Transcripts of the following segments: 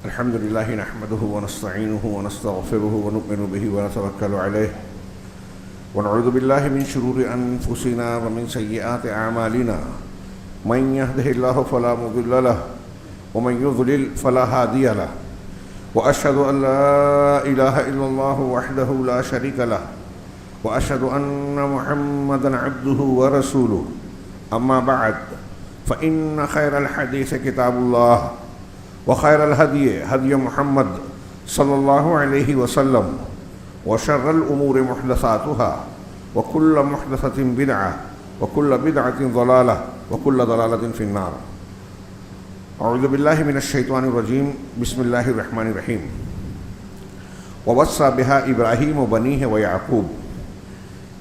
الحمد لله نحمده ونستعينه ونستغفره ونؤمن به ونتوكل عليه ونعوذ بالله من شرور أنفسنا ومن سيئات أعمالنا من يهده الله فلا مضل له ومن يضلل فلا هادي له وأشهد أن لا إله إلا الله وحده لا شريك له وأشهد أن محمدا عبده ورسوله أما بعد فإن خير الحديث كتاب الله وخير الهدي هدي محمد صلى الله عليه وسلم وشر الأمور محدثاتها وكل محدثة بدعة وكل بدعة ضلالة وكل ضلالة في النار. أعوذ بالله من الشيطان الرجيم. بسم الله الرحمن الرحيم. ووصى بها إبراهيم بنيه ويعقوب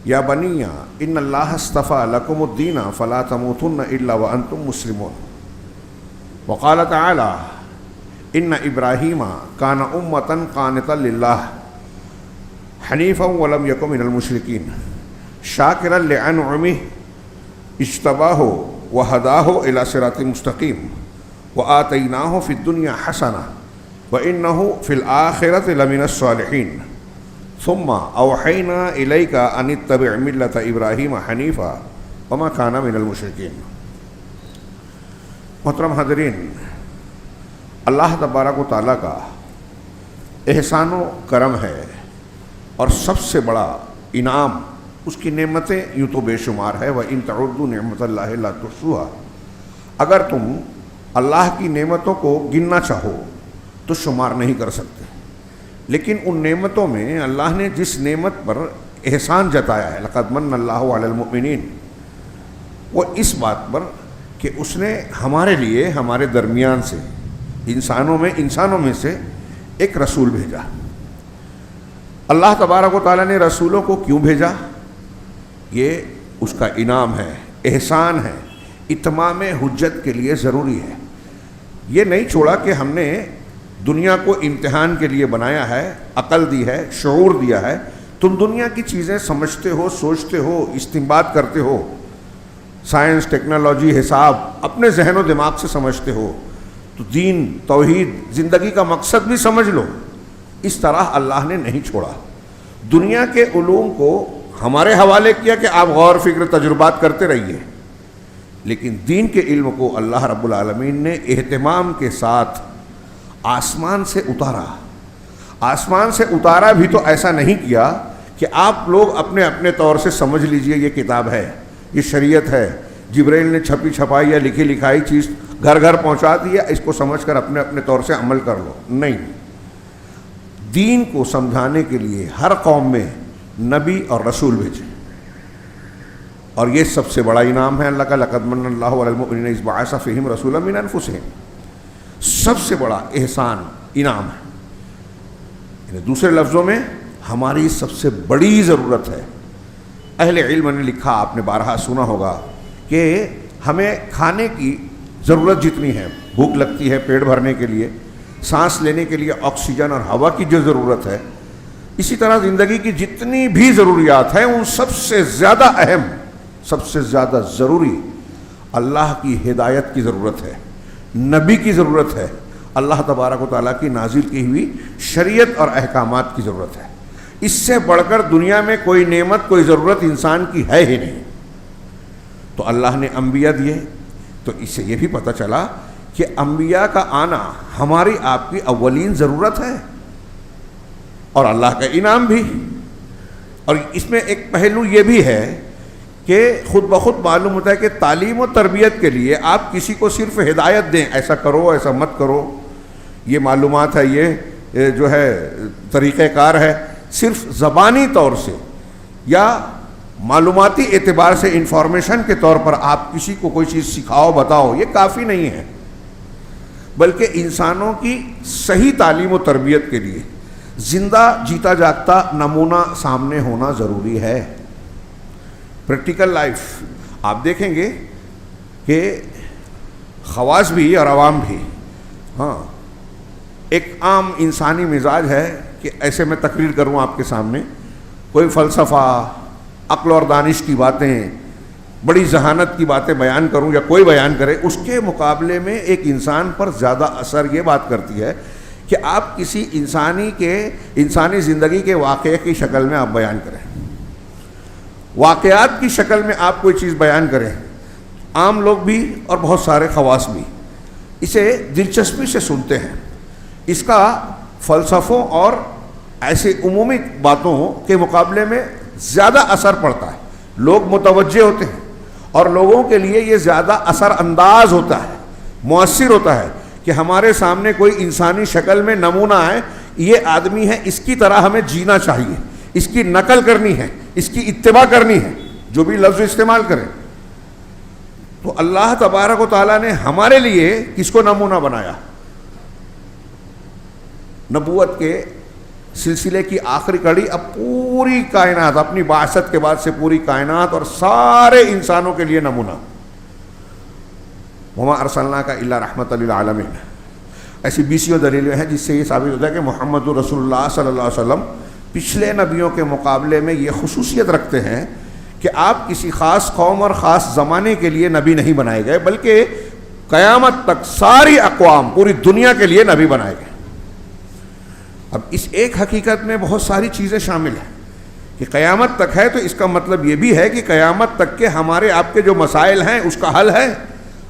يا بني إن الله اصطفى لكم الدين فلا تموتن إلا وأنتم مسلمون. وقال تعالى إن إبراهيم كان أمة قانتا لله حنيفا ولم يكن من المشركين شاكرا لأنعمه اجتباه وهداه إلى صراط مستقيم وآتيناه في الدنيا حسنة وإنه في الآخرة لمن الصالحين ثم أوحينا إليك أن اتبع ملة إبراهيم حنيفا وما كان من المشركين. محترم حاضرین، اللہ تبارک و تعالیٰ کا احسان و کرم ہے اور سب سے بڑا انعام اس کی نعمتیں یوں تو بے شمار ہے. وَإِن تَعُدُّوا نِعْمَتَ اللَّهِ لَا تُحْصُوهَا. اگر تم اللہ کی نعمتوں کو گننا چاہو تو شمار نہیں کر سکتے، لیکن ان نعمتوں میں اللہ نے جس نعمت پر احسان جتایا ہے لَقَدْ مَنَّ اللَّهُ عَلَى الْمُؤْمِنِينَ، وہ اس بات پر کہ اس نے ہمارے لیے ہمارے درمیان سے انسانوں میں سے ایک رسول بھیجا. اللہ تبارک و تعالیٰ نے رسولوں کو کیوں بھیجا؟ یہ اس کا انعام ہے، احسان ہے، اتمام حجت کے لیے ضروری ہے. یہ نہیں چھوڑا کہ ہم نے دنیا کو امتحان کے لیے بنایا ہے، عقل دی ہے، شعور دیا ہے، تم دنیا کی چیزیں سمجھتے ہو، سوچتے ہو، استنباط کرتے ہو، سائنس، ٹیکنالوجی، حساب اپنے ذہن و دماغ سے سمجھتے ہو، تو دین، توحید، زندگی کا مقصد بھی سمجھ لو. اس طرح اللہ نے نہیں چھوڑا. دنیا کے علوم کو ہمارے حوالے کیا کہ آپ غور فکر تجربات کرتے رہیے، لیکن دین کے علم کو اللہ رب العالمین نے اہتمام کے ساتھ آسمان سے اتارا. آسمان سے اتارا بھی تو ایسا نہیں کیا کہ آپ لوگ اپنے اپنے طور سے سمجھ لیجئے یہ کتاب ہے، یہ شریعت ہے، جبرائیل نے چھپی چھپائی یا لکھی لکھائی چیز گھر گھر پہنچا دی ہے، اس کو سمجھ کر اپنے اپنے طور سے عمل کر لو. نہیں، دین کو سمجھانے کے لیے ہر قوم میں نبی اور رسول بھیجے، اور یہ سب سے بڑا انعام ہے اللہ کا. لَقَدْ مَنَّ اللَّهُ عَلَى الْمُؤْمِنِينَ إِذْ بَعَثَ فِيهِمْ رَسُولًا مِنْ أَنفُسِهِمْ. سب سے بڑا احسان، انعام ہے. دوسرے لفظوں میں ہماری سب سے بڑی ضرورت ہے. اہل علم نے لکھا، آپ نے بارہا سنا ہوگا کہ ہمیں کھانے کی ضرورت جتنی ہے، بھوک لگتی ہے پیٹ بھرنے کے لیے، سانس لینے کے لیے آکسیجن اور ہوا کی جو ضرورت ہے، اسی طرح زندگی کی جتنی بھی ضروریات ہیں ان سب سے زیادہ اہم، سب سے زیادہ ضروری اللہ کی ہدایت کی ضرورت ہے، نبی کی ضرورت ہے، اللہ تبارک و تعالیٰ کی نازل کی ہوئی شریعت اور احکامات کی ضرورت ہے. اس سے بڑھ کر دنیا میں کوئی نعمت، کوئی ضرورت انسان کی ہے ہی نہیں. تو اللہ نے انبیاء دیے، تو اس سے یہ بھی پتہ چلا کہ انبیاء کا آنا ہماری آپ کی اولین ضرورت ہے اور اللہ کا انعام بھی. اور اس میں ایک پہلو یہ بھی ہے کہ خود بخود معلوم ہوتا ہے کہ تعلیم و تربیت کے لیے آپ کسی کو صرف ہدایت دیں، ایسا کرو ایسا مت کرو، یہ معلومات ہے، یہ جو ہے طریقہ کار ہے، صرف زبانی طور سے یا معلوماتی اعتبار سے انفارمیشن کے طور پر آپ کسی کو کوئی چیز سکھاؤ، بتاؤ، یہ کافی نہیں ہے. بلکہ انسانوں کی صحیح تعلیم و تربیت کے لیے زندہ جیتا جاگتا نمونہ سامنے ہونا ضروری ہے. پریکٹیکل لائف آپ دیکھیں گے کہ خواص بھی اور عوام بھی، ہاں، ایک عام انسانی مزاج ہے کہ ایسے میں تقریر کروں آپ کے سامنے، کوئی فلسفہ، عقل اور دانش کی باتیں، بڑی ذہانت کی باتیں بیان کروں یا کوئی بیان کرے، اس کے مقابلے میں ایک انسان پر زیادہ اثر یہ بات کرتی ہے کہ آپ کسی انسانی زندگی کے واقعے کی شکل میں آپ بیان کریں، واقعات کی شکل میں آپ کوئی چیز بیان کریں. عام لوگ بھی اور بہت سارے خواص بھی اسے دلچسپی سے سنتے ہیں. اس کا فلسفوں اور ایسے عمومی باتوں کے مقابلے میں زیادہ اثر پڑتا ہے. لوگ متوجہ ہوتے ہیں اور لوگوں کے لیے یہ زیادہ اثر انداز ہوتا ہے، مؤثر ہوتا ہے کہ ہمارے سامنے کوئی انسانی شکل میں نمونہ ہے، یہ آدمی ہے، اس کی طرح ہمیں جینا چاہیے، اس کی نقل کرنی ہے، اس کی اتباع کرنی ہے، جو بھی لفظ استعمال کریں. تو اللہ تبارک و تعالیٰ نے ہمارے لیے کس کو نمونہ بنایا؟ نبوت کے سلسلے کی آخری کڑی. اب پوری کائنات، اپنی بعثت کے بعد سے پوری کائنات اور سارے انسانوں کے لیے نمونہ. وما ارسلناک الا رحمۃ للعالمین. ایسی بیسیوں دلیلیں ہیں جس سے یہ ثابت ہوتا ہے کہ محمد رسول اللہ صلی اللہ علیہ وسلم پچھلے نبیوں کے مقابلے میں یہ خصوصیت رکھتے ہیں کہ آپ کسی خاص قوم اور خاص زمانے کے لیے نبی نہیں بنائے گئے، بلکہ قیامت تک ساری اقوام، پوری دنیا کے لیے نبی بنائے گئے. اب اس ایک حقیقت میں بہت ساری چیزیں شامل ہیں کہ قیامت تک ہے، تو اس کا مطلب یہ بھی ہے کہ قیامت تک کے ہمارے آپ کے جو مسائل ہیں اس کا حل ہے.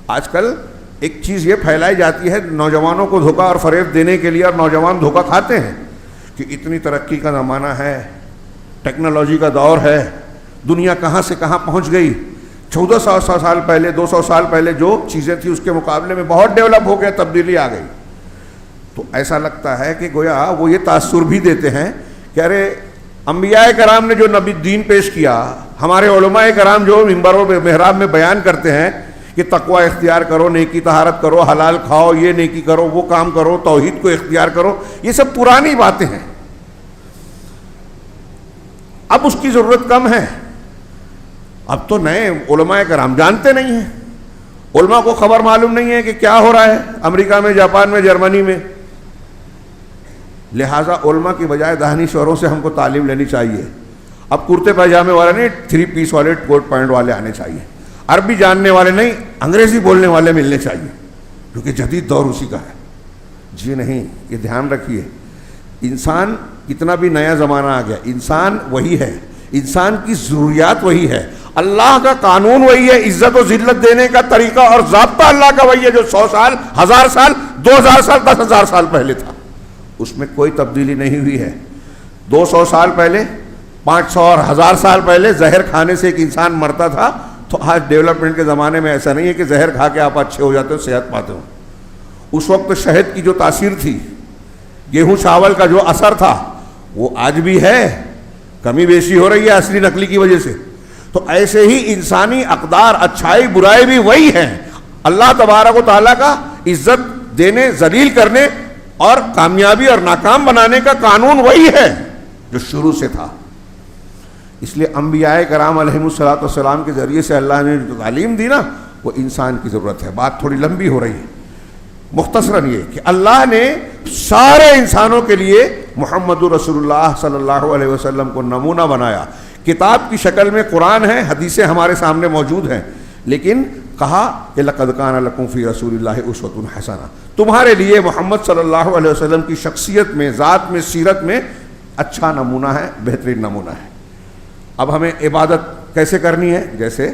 آج کل ایک چیز یہ پھیلائی جاتی ہے نوجوانوں کو دھوکہ اور فریب دینے کے لیے، اور نوجوان دھوکہ کھاتے ہیں کہ اتنی ترقی کا زمانہ ہے، ٹیکنالوجی کا دور ہے، دنیا کہاں سے کہاں پہنچ گئی. 1400 سال پہلے، 200 سال پہلے جو چیزیں تھیں اس کے مقابلے میں بہت ڈیولپ ہو گیا، تبدیلی آ گئی. تو ایسا لگتا ہے کہ گویا وہ یہ تاثر بھی دیتے ہیں کہ ارے انبیاء کرام نے جو نبی دین پیش کیا، ہمارے علماء کرام جو منبر و محراب میں بیان کرتے ہیں کہ تقوی اختیار کرو، نیکی طہارت کرو، حلال کھاؤ، یہ نیکی کرو، وہ کام کرو، توحید کو اختیار کرو، یہ سب پرانی باتیں ہیں. اب اس کی ضرورت کم ہے. اب تو نئے علماء کرام جانتے نہیں ہیں، علماء کو خبر معلوم نہیں ہے کہ کیا ہو رہا ہے امریکہ میں، جاپان میں، جرمنی میں. لہٰذا علماء کی بجائے دہنی شوروں سے ہم کو تعلیم لینی چاہیے. اب کرتے پاجامے والے نہیں، 3 پیس والے، کوٹ پینٹ والے آنے چاہیے. عربی جاننے والے نہیں، انگریزی بولنے والے ملنے چاہیے، کیونکہ جدید دور اسی کا ہے. جی نہیں، یہ دھیان رکھیے. انسان کتنا بھی نیا زمانہ آ گیا، انسان وہی ہے، انسان کی ضروریات وہی ہے، اللہ کا قانون وہی ہے، عزت و ذلت دینے کا طریقہ اور ضابطہ اللہ کا وہی ہے جو 100 سال، 1000 سال، 2000 سال، 10,000 سال پہلے تھا. اس میں کوئی تبدیلی نہیں ہوئی ہے. 200 سال پہلے، 500 اور 1000 سال پہلے زہر کھانے سے ایک انسان مرتا تھا. تو آج ڈیولپمنٹ کے زمانے میں ایسا نہیں ہے کہ زہر کھا کے آپ اچھے ہو جاتے ہو، صحت پاتے ہو. اس وقت شہد کی جو تاثیر تھی، گیہوں چاول کا جو اثر تھا، وہ آج بھی ہے. کمی بیشی ہو رہی ہے اصلی نقلی کی وجہ سے. تو ایسے ہی انسانی اقدار، اچھائی برائی بھی وہی ہیں. اللہ تبارک و تعالیٰ کا عزت دینے، ذلیل کرنے اور کامیابی اور ناکام بنانے کا قانون وہی ہے جو شروع سے تھا. اس لیے انبیاء کرام علیہم الصلوۃ والسلام کے ذریعے سے اللہ نے جو تعلیم دی نا، وہ انسان کی ضرورت ہے. بات تھوڑی لمبی ہو رہی ہے، مختصراً یہ کہ اللہ نے سارے انسانوں کے لیے محمد رسول اللہ صلی اللہ علیہ وسلم کو نمونہ بنایا. کتاب کی شکل میں قرآن ہے، حدیثیں ہمارے سامنے موجود ہیں، لیکن کہا کہ لقد کان لکم فی رسول اللہ اسوۃ حسنہ. تمہارے لیے محمد صلی اللہ علیہ وسلم کی شخصیت میں، ذات میں، سیرت میں اچھا نمونہ ہے، بہترین نمونہ ہے. اب ہمیں عبادت کیسے کرنی ہے؟ جیسے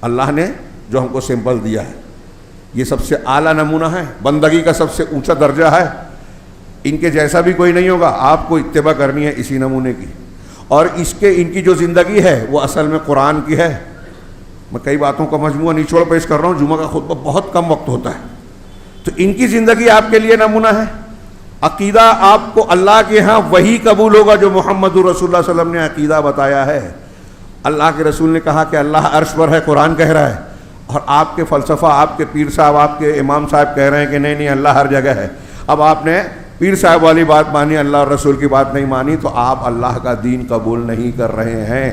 اللہ نے جو ہم کو سمپل دیا ہے، یہ سب سے اعلیٰ نمونہ ہے، بندگی کا سب سے اونچا درجہ ہے. ان کے جیسا بھی کوئی نہیں ہوگا، آپ کو اتباع کرنی ہے اسی نمونے کی. اور ان کی جو زندگی ہے وہ اصل میں قرآن کی ہے. میں کئی باتوں کا مجموعہ نچوڑ پیش کر رہا ہوں، جمعہ کا خطبہ بہت کم وقت ہوتا ہے. تو ان کی زندگی آپ کے لیے نمونہ ہے. عقیدہ آپ کو اللہ کے ہاں وہی قبول ہوگا جو محمد رسول اللہ صلی اللہ علیہ وسلم نے عقیدہ بتایا ہے. اللہ کے رسول نے کہا کہ اللہ عرش پر ہے، قرآن کہہ رہا ہے، اور آپ کے فلسفہ، آپ کے پیر صاحب، آپ کے امام صاحب کہہ رہے ہیں کہ نہیں اللہ ہر جگہ ہے. اب آپ نے پیر صاحب والی بات مانی، اللہ اور رسول کی بات نہیں مانی، تو آپ اللہ کا دین قبول نہیں کر رہے ہیں.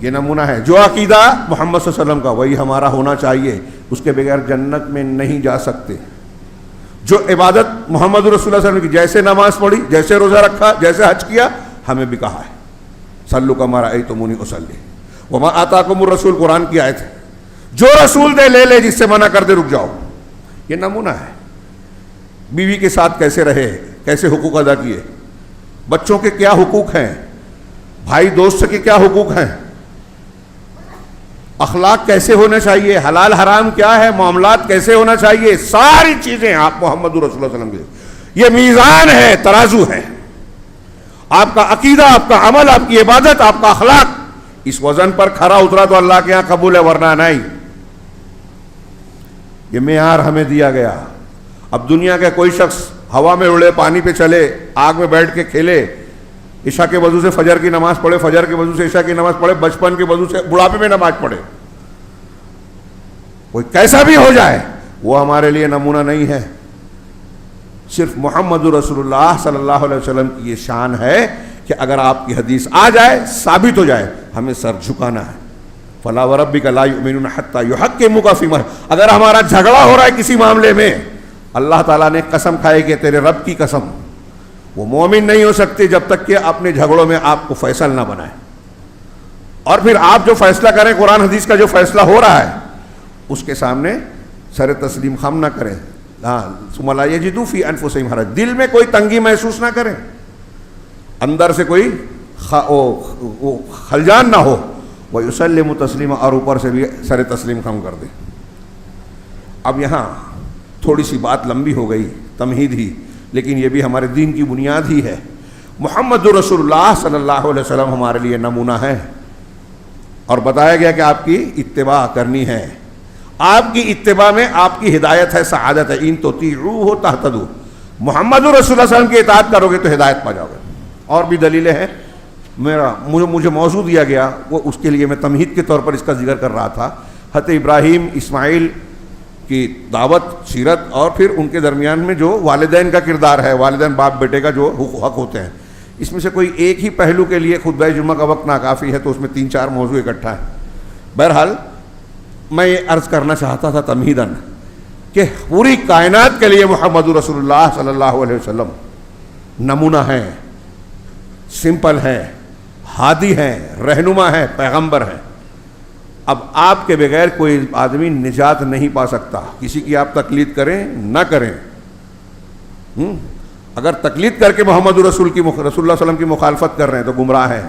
یہ نمونہ ہے. جو عقیدہ محمد صلی اللہ علیہ وسلم کا وہی ہمارا ہونا چاہیے. اس کے بغیر جنت میں نہیں جا سکتے. جو عبادت محمد رسول اللہ صلی اللہ علیہ وسلم کی، جیسے نماز پڑھی، جیسے روزہ رکھا، جیسے حج کیا، ہمیں بھی کہا ہے صلوا کما رأیتمونی اصلی وما آتاکم الرسول، قرآن کی آیت ہے. جو رسول دے لے لے، جس سے منع کر دے رک جاؤ. یہ نمونہ ہے. بیوی کے ساتھ کیسے رہے, کیسے حقوق ادا کیے, بچوں کے کیا حقوق ہیں, بھائی دوست کے کیا حقوق ہیں, اخلاق کیسے ہونا چاہیے, حلال حرام کیا ہے, معاملات کیسے ہونا چاہیے, ساری چیزیں آپ محمد رسول اللہ صلی اللہ علیہ وسلم کے, یہ میزان ہے, ترازو ہے. آپ کا عقیدہ, آپ کا عمل, آپ کی عبادت, آپ کا اخلاق اس وزن پر کھرا اترا تو اللہ کے یہاں قبول ہے, ورنہ نہیں. یہ معیار ہمیں دیا گیا. اب دنیا کا کوئی شخص ہوا میں اڑے, پانی پہ چلے, آگ میں بیٹھ کے کھیلے, عشاء کے وضو سے فجر کی نماز پڑھے, فجر کے وضو سے عشاء کی نماز پڑھے, بچپن کے وضو سے بڑھاپے میں نماز پڑھے, کوئی کیسا بھی ہو جائے, وہ ہمارے لیے نمونہ نہیں ہے. صرف محمد رسول اللہ صلی اللہ علیہ وسلم کی یہ شان ہے کہ اگر آپ کی حدیث آ جائے, ثابت ہو جائے, ہمیں سر جھکانا ہے. فلا وربک لا یؤمنون حتی یحکموک فیما, اگر ہمارا جھگڑا ہو رہا ہے کسی معاملے میں, اللہ تعالیٰ نے قسم کھائی کہ تیرے رب کی قسم, وہ مومن نہیں ہو سکتے جب تک کہ اپنے جھگڑوں میں آپ کو فیصل نہ بنائے. اور پھر آپ جو فیصلہ کریں, قرآن حدیث کا جو فیصلہ ہو رہا ہے, اس کے سامنے سر تسلیم خم نہ کریں. ہاں, ثم لا یجدوا فی انفسہم حرج, دل میں کوئی تنگی محسوس نہ کریں, اندر سے کوئی خلجان نہ ہو. وَيُسَلِّمُ تسلیما, اور اوپر سے بھی سر تسلیم خم کر دیں. اب یہاں تھوڑی سی بات لمبی ہو گئی, تمہید ہی, لیکن یہ بھی ہمارے دین کی بنیاد ہی ہے. محمد رسول اللہ صلی اللہ علیہ وسلم ہمارے لیے نمونہ ہے, اور بتایا گیا کہ آپ کی اتباع کرنی ہے. آپ کی اتباع میں آپ کی ہدایت ہے, سعادت ہے. ان تطیعوہ تہتدوا, محمد رسول اللہ صلی اللہ علیہ وسلم کی اطاعت کرو گے تو ہدایت پا جاؤ گے. اور بھی دلیلیں ہیں, مجھے موضوع دیا گیا, وہ اس کے لیے میں تمہید کے طور پر اس کا ذکر کر رہا تھا. حضرت ابراہیم اسماعیل کی دعوت, سیرت, اور پھر ان کے درمیان میں جو والدین کا کردار ہے, والدین باپ بیٹے کا جو حق ہوتے ہیں, اس میں سے کوئی ایک ہی پہلو کے لیے خطبہ جمعہ کا وقت ناکافی ہے, تو اس میں 3-4 موضوع اکٹھا ہے. بہرحال میں یہ عرض کرنا چاہتا تھا تمہیداً کہ پوری کائنات کے لیے محمد رسول اللہ صلی اللہ علیہ وسلم نمونہ ہیں, سمپل ہیں, ہادی ہیں, رہنما ہیں, پیغمبر ہیں. اب آپ کے بغیر کوئی آدمی نجات نہیں پا سکتا. کسی کی آپ تقلید کریں نہ کریں, اگر تقلید کر کے محمد رسول اللہ صلی اللہ علیہ وسلم کی مخالفت کر رہے ہیں تو گمراہ ہیں.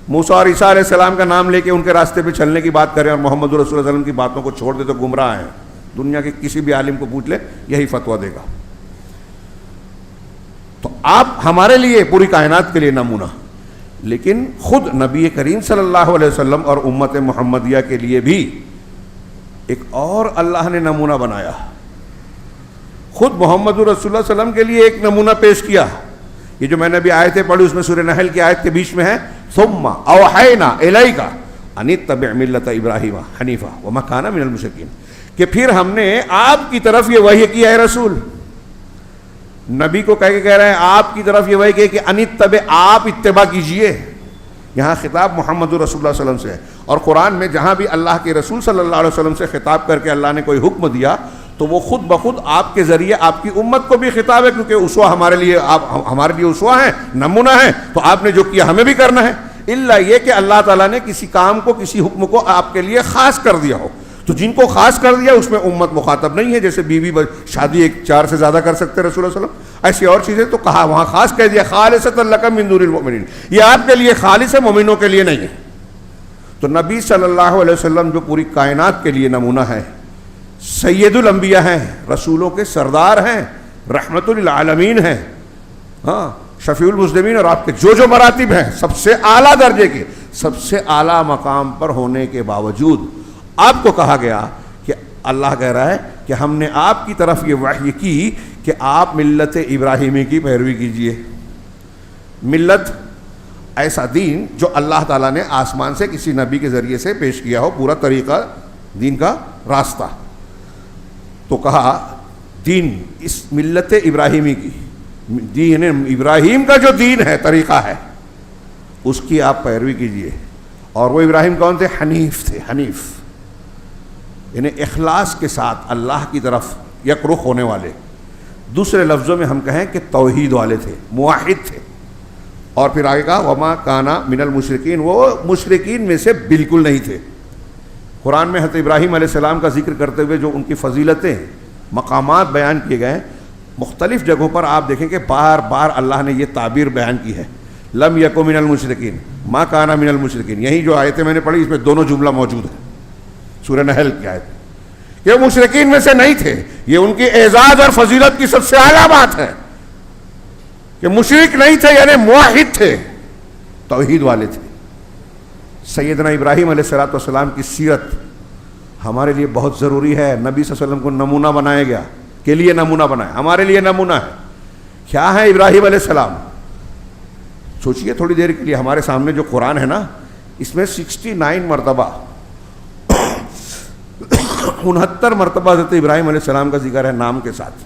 موسیٰ اور عیسیٰ علیہ السلام کا نام لے کے ان کے راستے پہ چلنے کی بات کریں اور محمد رسول اللہ صلی اللہ علیہ وسلم کی باتوں کو چھوڑ دے تو گمراہ ہیں. دنیا کے کسی بھی عالم کو پوچھ لے, یہی فتویٰ دے گا. تو آپ ہمارے لیے, پوری کائنات کے لیے نمونہ, لیکن خود نبی کریم صلی اللہ علیہ وسلم اور امت محمدیہ کے لیے بھی ایک اور اللہ نے نمونہ بنایا. خود محمد رسول اللہ صلی اللہ علیہ وسلم کے لیے ایک نمونہ پیش کیا. یہ جو میں نے ابھی آیتیں پڑھی, اس میں سورہ نحل کی آیت کے بیچ میں ہے, ثم اوحینا الیک ان اتبع ملۃ ابراہیم حنیفا وما کان من المشرکین, کہ پھر ہم نے آپ کی طرف یہ وحی کی ہے رسول. نبی کو کہہ رہے ہیں آپ کی طرف یہ وحی کہ ان اتبع, آپ اتباع کیجئے. یہاں خطاب محمد رسول اللہ صلی اللہ علیہ وسلم سے ہے, اور قرآن میں جہاں بھی اللہ کے رسول صلی اللہ علیہ وسلم سے خطاب کر کے اللہ نے کوئی حکم دیا تو وہ خود بخود آپ کے ذریعے آپ کی امت کو بھی خطاب ہے, کیونکہ اسوہ ہمارے لیے, آپ ہمارے لیے اسوہ ہیں, نمونہ ہیں. تو آپ نے جو کیا ہمیں بھی کرنا ہے, الا یہ کہ اللہ تعالیٰ نے کسی کام کو, کسی حکم کو آپ کے لیے خاص کر دیا ہو. تو جن کو خاص کر دیا اس میں امت مخاطب نہیں ہے. جیسے بیوی شادی 4 سے زیادہ کر سکتے رسول اللہ صلی اللہ علیہ وسلم, ایسی اور چیزیں تو کہا وہاں خاص کہہ دیا خالصۃ لک من دون المؤمنین, یہ آپ کے لیے خالص ہے, مومنوں کے لیے نہیں ہے. تو نبی صلی اللہ علیہ وسلم جو پوری کائنات کے لیے نمونہ ہے, سید الانبیاء ہیں, رسولوں کے سردار ہیں, رحمت للعالمین ہیں, ہاں شفیع المذنبین, اور آپ کے جو مراتب ہیں سب سے اعلیٰ درجے کے, سب سے اعلیٰ مقام پر ہونے کے باوجود آپ کو کہا گیا کہ اللہ کہہ رہا ہے کہ ہم نے آپ کی طرف یہ وحی کی کہ آپ ملت ابراہیمی کی پیروی کیجئے. ملت ایسا دین جو اللہ تعالیٰ نے آسمان سے کسی نبی کے ذریعے سے پیش کیا ہو, پورا طریقہ دین کا راستہ. تو کہا دین اس ملت ابراہیمی کی, دین ابراہیم کا جو دین ہے, طریقہ ہے, اس کی آپ پیروی کیجئے. اور وہ ابراہیم کون تھے؟ حنیف تھے. حنیف یعنی اخلاص کے ساتھ اللہ کی طرف یک رخ ہونے والے. دوسرے لفظوں میں ہم کہیں کہ توحید والے تھے, موحد تھے. اور پھر آگے کہا وما کانا من المشرکین, وہ مشرکین میں سے بالکل نہیں تھے. قرآن میں حضرت ابراہیم علیہ السلام کا ذکر کرتے ہوئے جو ان کی فضیلتیں, مقامات بیان کیے گئے, مختلف جگہوں پر آپ دیکھیں کہ بار بار اللہ نے یہ تعبیر بیان کی ہے، لم یکو من المشرکین ما کان من المشرکین. یہی جو آیتیں میں نے پڑھی اس میں دونوں جملہ موجود ہے، سورہ نحل کی آیت. یہ مشرکین میں سے نہیں تھے، یہ ان کی اعزاز اور فضیلت کی سب سے اعلیٰ بات ہے کہ مشرک نہیں تھے، یعنی موحد تھے، توحید والے تھے. سیدنا ابراہیم علیہ السلام کی سیرت ہمارے لیے بہت ضروری ہے. نبی صلی اللہ علیہ وسلم کو نمونہ بنایا گیا، کے لیے نمونہ بنایا، ہمارے لیے نمونہ ہے. کیا ہے ابراہیم علیہ السلام؟ سوچئے تھوڑی دیر کے لیے، ہمارے سامنے جو قرآن ہے نا، اس میں 69 مرتبہ 69 مرتبہ حضرت ابراہیم علیہ السلام کا ذکر ہے نام کے ساتھ،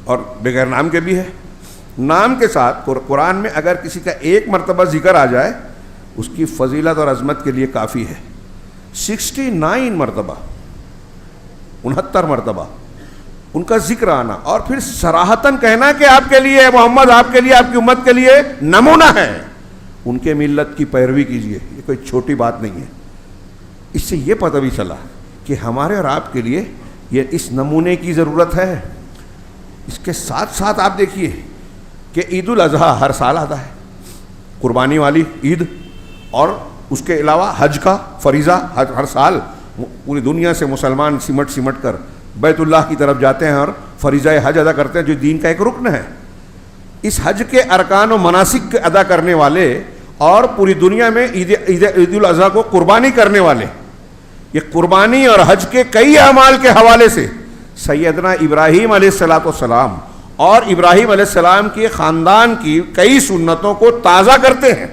اور بغیر نام کے بھی ہے. نام کے ساتھ قرآن میں اگر کسی کا ایک مرتبہ ذکر آ جائے اس کی فضیلت اور عظمت کے لیے کافی ہے. 69 مرتبہ 69 مرتبہ ان کا ذکر آنا، اور پھر صراحتاً کہنا کہ آپ کے لیے محمد، آپ کے لیے، آپ کی امت کے لیے نمونہ ہے، ان کے ملت کی پیروی کیجیے. یہ کوئی چھوٹی بات نہیں ہے. اس سے یہ پتہ بھی چلا کہ ہمارے اور آپ کے لیے یہ اس نمونے کی ضرورت ہے. اس کے ساتھ ساتھ آپ دیکھیے کہ عید الاضحیٰ ہر سال آتا ہے، قربانی والی عید، اور اس کے علاوہ حج کا فریضہ ہر سال پوری دنیا سے مسلمان سمٹ کر بیت اللہ کی طرف جاتے ہیں اور فریضہ حج ادا کرتے ہیں، جو دین کا ایک رکن ہے. اس حج کے ارکان و مناسک ادا کرنے والے اور پوری دنیا میں عید الاضحیٰ کو قربانی کرنے والے، یہ قربانی اور حج کے کئی اعمال کے حوالے سے سیدنا ابراہیم علیہ السلام اور ابراہیم علیہ السلام کے خاندان کی کئی سنتوں کو تازہ کرتے ہیں.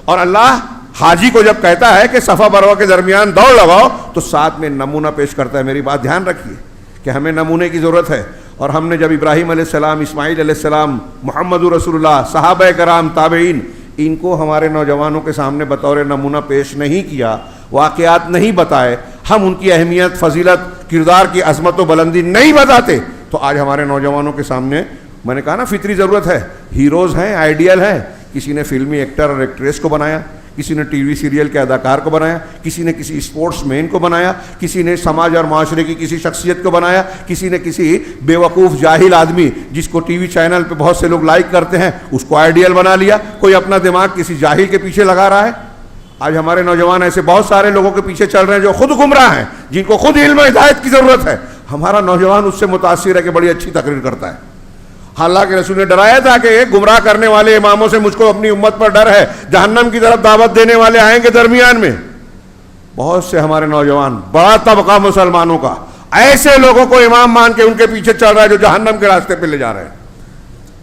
اور اللہ حاجی کو جب کہتا ہے کہ صفا مروہ کے درمیان دوڑ لگاؤ تو ساتھ میں نمونہ پیش کرتا ہے. میری بات دھیان رکھیے کہ ہمیں نمونے کی ضرورت ہے. اور ہم نے جب ابراہیم علیہ السلام، اسماعیل علیہ السلام، محمد رسول اللہ، صحابہ کرام، تابعین، ان کو ہمارے نوجوانوں کے سامنے بطور نمونہ پیش نہیں کیا، واقعات نہیں بتائے، ہم ان کی اہمیت، فضیلت، کردار کی عظمت و بلندی نہیں بتاتے، تو آج ہمارے نوجوانوں کے سامنے، میں نے کہا نا فطری ضرورت ہے، ہیروز ہیں، آئیڈیل ہیں. کسی نے فلمی ایکٹر اور ایکٹریس کو بنایا، کسی نے ٹی وی سیریل کے اداکار کو بنایا، کسی نے کسی اسپورٹس مین کو بنایا، کسی نے سماج اور معاشرے کی کسی شخصیت کو بنایا، کسی نے کسی بے وقوف جاہل آدمی جس کو ٹی وی چینل پہ بہت سے لوگ لائک کرتے ہیں اس کو آئیڈیل بنا لیا. کوئی اپنا دماغ کسی جاہل کے پیچھے لگا رہا ہے. آج ہمارے نوجوان ایسے بہت سارے لوگوں کے پیچھے چل رہے ہیں جو خود گمراہ ہیں، جن کو خود علم و ہدایت کی ضرورت ہے. ہمارا نوجوان اس سے متاثر ہے کہ بڑی اچھی تقریر کرتا ہے. اللہ کے رسول نے ڈرایا تھا کہ گمراہ کرنے والے اماموں سے مجھ کو اپنی امت پر ڈر ہے، جہنم کی طرف دعوت دینے والے آئیں گے درمیان میں. بہت سے ہمارے نوجوان، بڑا طبقہ مسلمانوں کا ایسے لوگوں کو امام مان کے ان کے پیچھے چل رہا ہے جو جہنم کے راستے پہ لے جا رہے ہیں.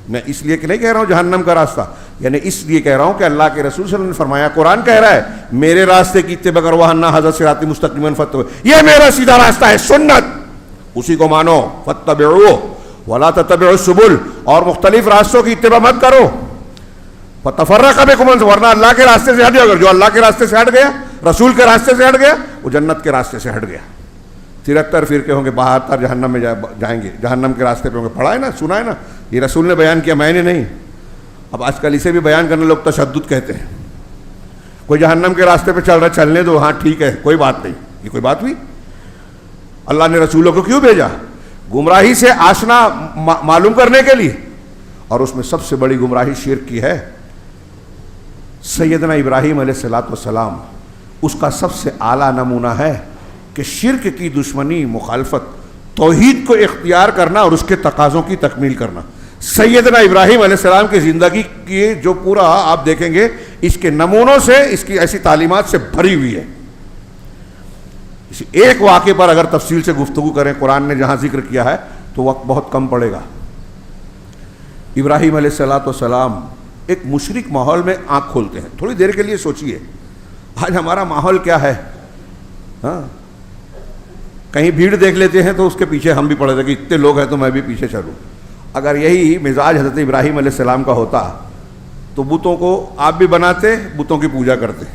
میں اس لیے کہ نہیں کہہ رہا ہوں جہنم کا راستہ، یعنی اس لیے کہہ رہا ہوں کہ اللہ کے رسول صلی اللہ علیہ وسلم نے فرمایا، قرآن کہہ رہا ہے میرے راستے کی اتباع کرو وَأَنَّ هَذَا صِرَاطِي مُسْتَقِيمًا فَاتَّبِعُوهُ، یہ میرا سیدھا راستہ ہے، سنت، اسی کو مانو. فَاتَّبِعُوهُ وَلَا تَتَّبِعُوا السُّبُلَ، اور مختلف راستوں کی اتباع مت کرو. فَتَفَرَّقَ بِكُمْ عَنْ، ورنہ اللہ کے راستے سے ہٹ جاؤ. جو اللہ کے راستے سے ہٹ گیا، رسول کے راستے سے ہٹ گیا، وہ جنت کے راستے سے ہٹ گیا. 73 فرقے ہوں گے، 72 جہنم میں جائیں گے، جہنم کے راستے پہ ہوں گے. پڑھا ہے نا، سنا ہے نا، یہ رسول نے بیان کیا، میں نے نہیں. اب آج کل اسے بھی بیان کرنے لوگ تشدد کہتے ہیں. کوئی جہنم کے راستے پہ چل رہا ہے، چلنے دو، ہاں ٹھیک ہے، کوئی بات نہیں. یہ کوئی بات ہوئی؟ اللہ نے رسولوں کو کیوں بھیجا؟ گمراہی سے آشنا معلوم کرنے کے لیے. اور اس میں سب سے بڑی گمراہی شرک کی ہے. سیدنا ابراہیم علیہ السلام اس کا سب سے اعلیٰ نمونہ ہے کہ شرک کی دشمنی، مخالفت، توحید کو اختیار کرنا اور اس کے تقاضوں کی تکمیل کرنا. سیدنا ابراہیم علیہ السلام کی زندگی کی جو پورا آپ دیکھیں گے اس کے نمونوں سے، اس کی ایسی تعلیمات سے بھری ہوئی ہے. ایک واقعے پر اگر تفصیل سے گفتگو کریں، قرآن نے جہاں ذکر کیا ہے تو وقت بہت کم پڑے گا. ابراہیم علیہ السلام ایک مشرک ماحول میں آنکھ کھولتے ہیں. تھوڑی دیر کے لیے سوچئے آج ہمارا ماحول کیا ہے. ہاں، کہیں بھیڑ دیکھ لیتے ہیں تو اس کے پیچھے ہم بھی پڑے تھے کہ اتنے لوگ ہیں تو میں بھی پیچھے چلوں. اگر یہی مزاج حضرت ابراہیم علیہ السلام کا ہوتا تو بتوں کو آپ بھی بناتے، بتوں کی پوجا کرتے.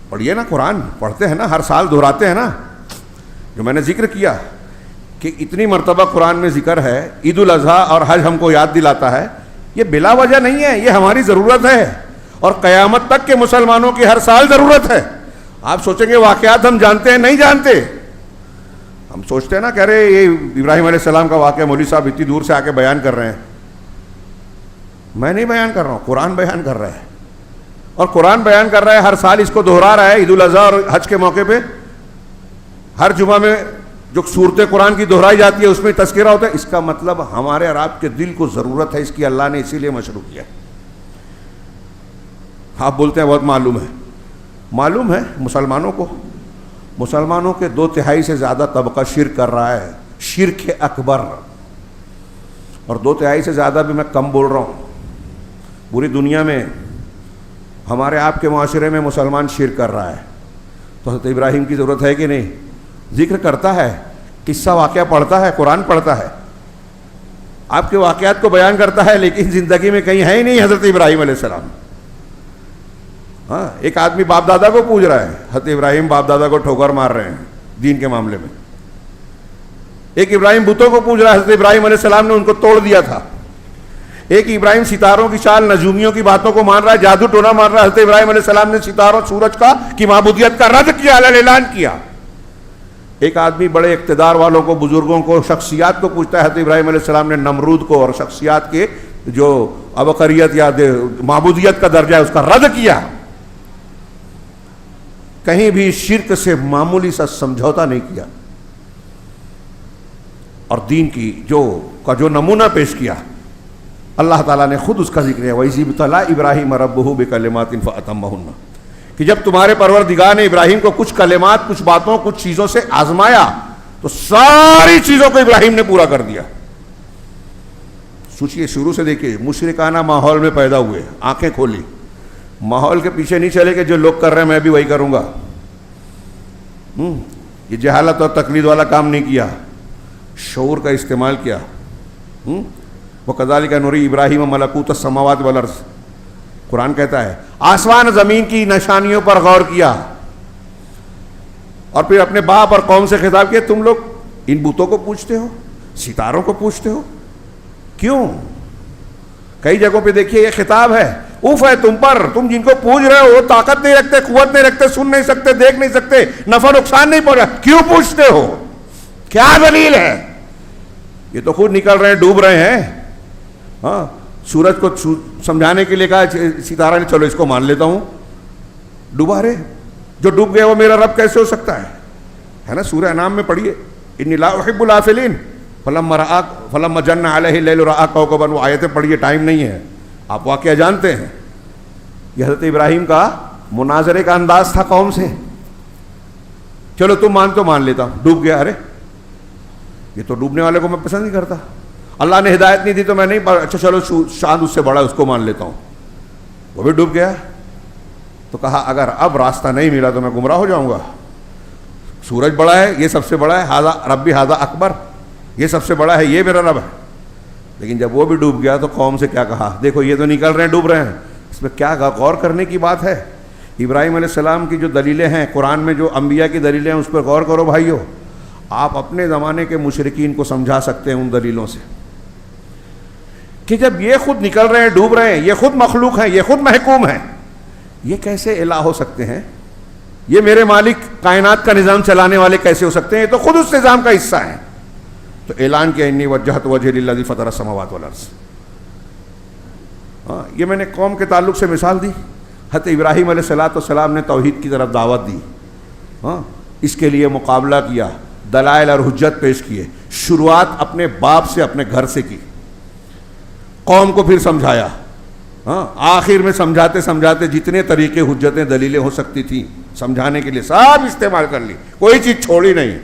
پڑھیے نا، قرآن پڑھتے ہیں نا، ہر سال دہراتے ہیں نا. جو میں نے ذکر کیا کہ اتنی مرتبہ قرآن میں ذکر ہے، عید الاضحیٰ اور حج ہم کو یاد دلاتا ہے، یہ بلا وجہ نہیں ہے، یہ ہماری ضرورت ہے اور قیامت تک کے مسلمانوں کی ہر سال ضرورت ہے. آپ سوچیں گے واقعات ہم جانتے ہیں، نہیں جانتے. ہم سوچتے ہیں نا، کہہ رہے یہ ابراہیم علیہ السلام کا واقعہ مولوی صاحب اتنی دور سے آ کے بیان کر رہے ہیں. میں نہیں بیان کر رہا ہوں، قرآن بیان کر رہا ہے. اور قرآن بیان کر رہا ہے، ہر سال اس کو دہرا رہا ہے. عید الاضحیٰ اور حج کے موقع پہ ہر جمعہ میں جو صورتیں قرآن کی دہرائی جاتی ہے اس میں تذکرہ ہوتا ہے. اس کا مطلب ہمارے اور آپ کے دل کو ضرورت ہے اس کی، اللہ نے اسی لیے مشروع کیا. آپ بولتے ہیں بہت معلوم ہے. معلوم ہے مسلمانوں کے 2/3 سے زیادہ طبقہ شرک کر رہا ہے، شرک اکبر. اور 2/3 سے زیادہ بھی میں کم بول رہا ہوں. پوری دنیا میں ہمارے آپ کے معاشرے میں مسلمان شرک کر رہا ہے. تو حضرت ابراہیم کی ضرورت ہے کہ نہیں؟ ذکر کرتا ہے، قصہ واقعہ پڑھتا ہے، قرآن پڑھتا ہے، آپ کے واقعات کو بیان کرتا ہے، لیکن زندگی میں کہیں ہے ہی نہیں حضرت ابراہیم علیہ السلام. ہاں، ایک آدمی باپ دادا کو پوج رہا ہے، حضرت ابراہیم باپ دادا کو ٹھوکر مار رہے ہیں دین کے معاملے میں. ایک ابراہیم بتوں کو پوج رہا ہے، حضرت ابراہیم علیہ السلام نے ان کو توڑ دیا تھا. ایک ابراہیم ستاروں کی چال، نجومیوں کی باتوں کو مان رہا ہے، جادو ٹونا مان رہا ہے. حضرت ابراہیم علیہ السلام نے ستاروں سورج کی معبودیت کا رد کیا، اعلان کیا. ایک آدمی بڑے اقتدار والوں کو، بزرگوں کو، شخصیات کو پوچھتا ہے. حضرت ابراہیم علیہ السلام نے نمرود کو اور شخصیات کے جو ابقریت یا معبودیت کا درجہ ہے اس کا رد کیا. کہیں بھی شرک سے معمولی سا سمجھوتا نہیں کیا، اور دین کی جو نمونہ پیش کیا اللہ تعالیٰ نے خود اس کا ذکر ہے. وَإِذِ ابْتَلَىٰ إِبْرَاهِيمَ رَبُّهُ بِكَلِمَاتٍ فَأَتَمَّهُنَّ، کہ جب تمہارے پروردگار نے ابراہیم کو کچھ کلمات، کچھ باتوں، کچھ چیزوں سے آزمایا تو ساری چیزوں کو ابراہیم نے پورا کر دیا. سوچئے، شروع سے دیکھیے، مشرکانہ ماحول میں پیدا ہوئے، آنکھیں کھولی، ماحول کے پیچھے نہیں چلے کہ جو لوگ کر رہے ہیں میں بھی وہی کروں گا. یہ جہالت اور تقلید والا کام نہیں کیا، شعور کا استعمال کیا. وَكَذَلِكَ نُرِي إِبْرَاهِيمَ مَلَكُوتَ السَّمَاوَاتِ وَالْأَرْضِ، قرآن کہتا ہے آسمان زمین کی نشانیوں پر غور کیا. اور پھر اپنے باپ اور قوم سے خطاب کیا، تم لوگ ان بتوں کو پوچھتے ہو، ستاروں کو پوچھتے ہو، کیوں؟ کئی جگہوں پہ دیکھیے یہ خطاب ہے، اوف ہے تم پر، تم جن کو پوچھ رہے ہو وہ طاقت نہیں رکھتے، قوت نہیں رکھتے، سن نہیں سکتے، دیکھ نہیں سکتے، نفع نقصان نہیں پہنچا، کیوں پوچھتے ہو؟ کیا دلیل ہے؟ یہ تو خود نکل رہے ہیں، ڈوب رہے ہیں. ہاں، سورج کو سمجھانے کے لیے کہا ستارہ نے، چلو اس کو مان لیتا ہوں. ڈوبا رہے، جو ڈوب گیا وہ میرا رب کیسے ہو سکتا ہے نا؟ سورہ انعام میں پڑھیے، انی لا احب الافلین فلما جن علیہ اللیل رأى کوكبا. وہ آیتیں پڑھیے، ٹائم نہیں ہے، آپ واقعہ جانتے ہیں. یہ حضرت ابراہیم کا مناظرے کا انداز تھا قوم سے. چلو تم مان تو مان لیتا ہوں. ڈوب گیا، ارے یہ تو ڈوبنے والے کو میں پسند نہیں کرتا، اللہ نے ہدایت نہیں دی تو میں نہیں، اچھا چلو چاند اس سے بڑا ہے اس کو مان لیتا ہوں. وہ بھی ڈوب گیا. تو کہا اگر اب راستہ نہیں ملا تو میں گمراہ ہو جاؤں گا. سورج بڑا ہے، یہ سب سے بڑا ہے، ھذا ربی ھذا اکبر، یہ سب سے بڑا ہے، یہ میرا رب ہے. لیکن جب وہ بھی ڈوب گیا تو قوم سے کیا کہا؟ دیکھو یہ تو نکل رہے ہیں، ڈوب رہے ہیں. اس میں کیا غور کرنے کی بات ہے؟ ابراہیم علیہ السلام کی جو دلیلیں ہیں، قرآن میں جو انبیاء کی دلیلیں ہیں، اس پر غور کرو بھائیو. آپ اپنے زمانے کے مشرکین کو سمجھا سکتے ہیں ان دلیلوں سے کہ جب یہ خود نکل رہے ہیں، ڈوب رہے ہیں، یہ خود مخلوق ہیں، یہ خود محکوم ہیں، یہ کیسے الہ ہو سکتے ہیں؟ یہ میرے مالک کائنات کا نظام چلانے والے کیسے ہو سکتے ہیں؟ یہ تو خود اس نظام کا حصہ ہیں. تو اعلان کیا، انی وجہت وجہی للذی فطر السماوات والارض. ہاں، یہ میں نے قوم کے تعلق سے مثال دی. حضرت ابراہیم علیہ السلام نے توحید کی طرف دعوت دی. ہاں، اس کے لیے مقابلہ کیا، دلائل اور حجت پیش کیے. شروعات اپنے باپ سے، اپنے گھر سے کی. قوم کو پھر سمجھایا. ہاں، آخر میں سمجھاتے سمجھاتے جتنے طریقے، حجتیں، دلیلیں ہو سکتی تھیں سمجھانے کے لیے سب استعمال کر لی، کوئی چیز چھوڑی نہیں.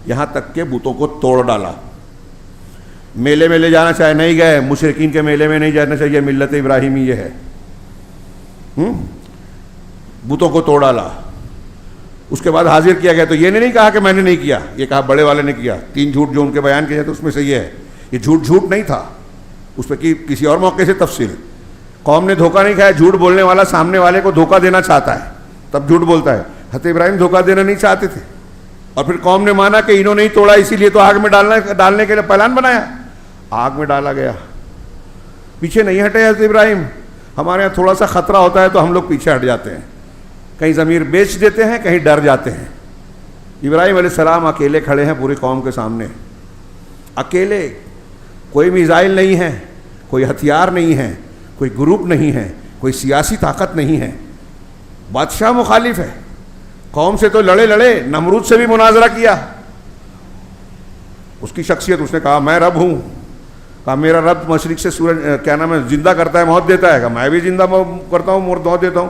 یہاں تک کہ بتوں کو توڑ ڈالا. میلے میں لے جانا چاہے نہیں گئے، مشرکین کے میلے میں نہیں جانا چاہیے، ملت ابراہیمی یہ ہے. بتوں کو توڑ ڈالا. اس کے بعد حاضر کیا گیا تو یہ نہیں کہا کہ میں نے نہیں کیا، یہ کہا بڑے والے نے کیا. 3 جھوٹ جو ان کے بیان کیے جاتے اس میں سے یہ ہے. یہ جھوٹ نہیں تھا، اس پہ کسی اور موقع سے تفصیل. قوم نے دھوکہ نہیں کھایا. جھوٹ بولنے والا سامنے والے کو دھوکہ دینا چاہتا ہے تب جھوٹ بولتا ہے. حضرت ابراہیم دھوکہ دینا نہیں چاہتے تھے، اور پھر قوم نے مانا کہ انہوں نے ہی توڑا، اسی لیے تو آگ میں ڈالنے کے لیے پلان بنایا. آگ میں ڈالا گیا. پیچھے نہیں ہٹے حضرت ابراہیم. ہمارے یہاں تھوڑا سا خطرہ ہوتا ہے تو ہم لوگ پیچھے ہٹ جاتے ہیں، کہیں ضمیر بیچ دیتے ہیں، کہیں ڈر جاتے ہیں. ابراہیم علیہ السلام اکیلے کھڑے ہیں پوری قوم کے سامنے، اکیلے، کوئی میزائل نہیں ہے، کوئی ہتھیار نہیں ہے، کوئی گروپ نہیں ہے، کوئی سیاسی طاقت نہیں ہے، بادشاہ مخالف ہے، قوم سے تو لڑے، نمرود سے بھی مناظرہ کیا، اس کی شخصیت، اس نے کہا میں رب ہوں، کہا میرا رب مشرق سے سورج کیا نام ہے زندہ کرتا ہے، موت دیتا ہے، کہا میں بھی زندہ کرتا ہوں، موت دیتا ہوں.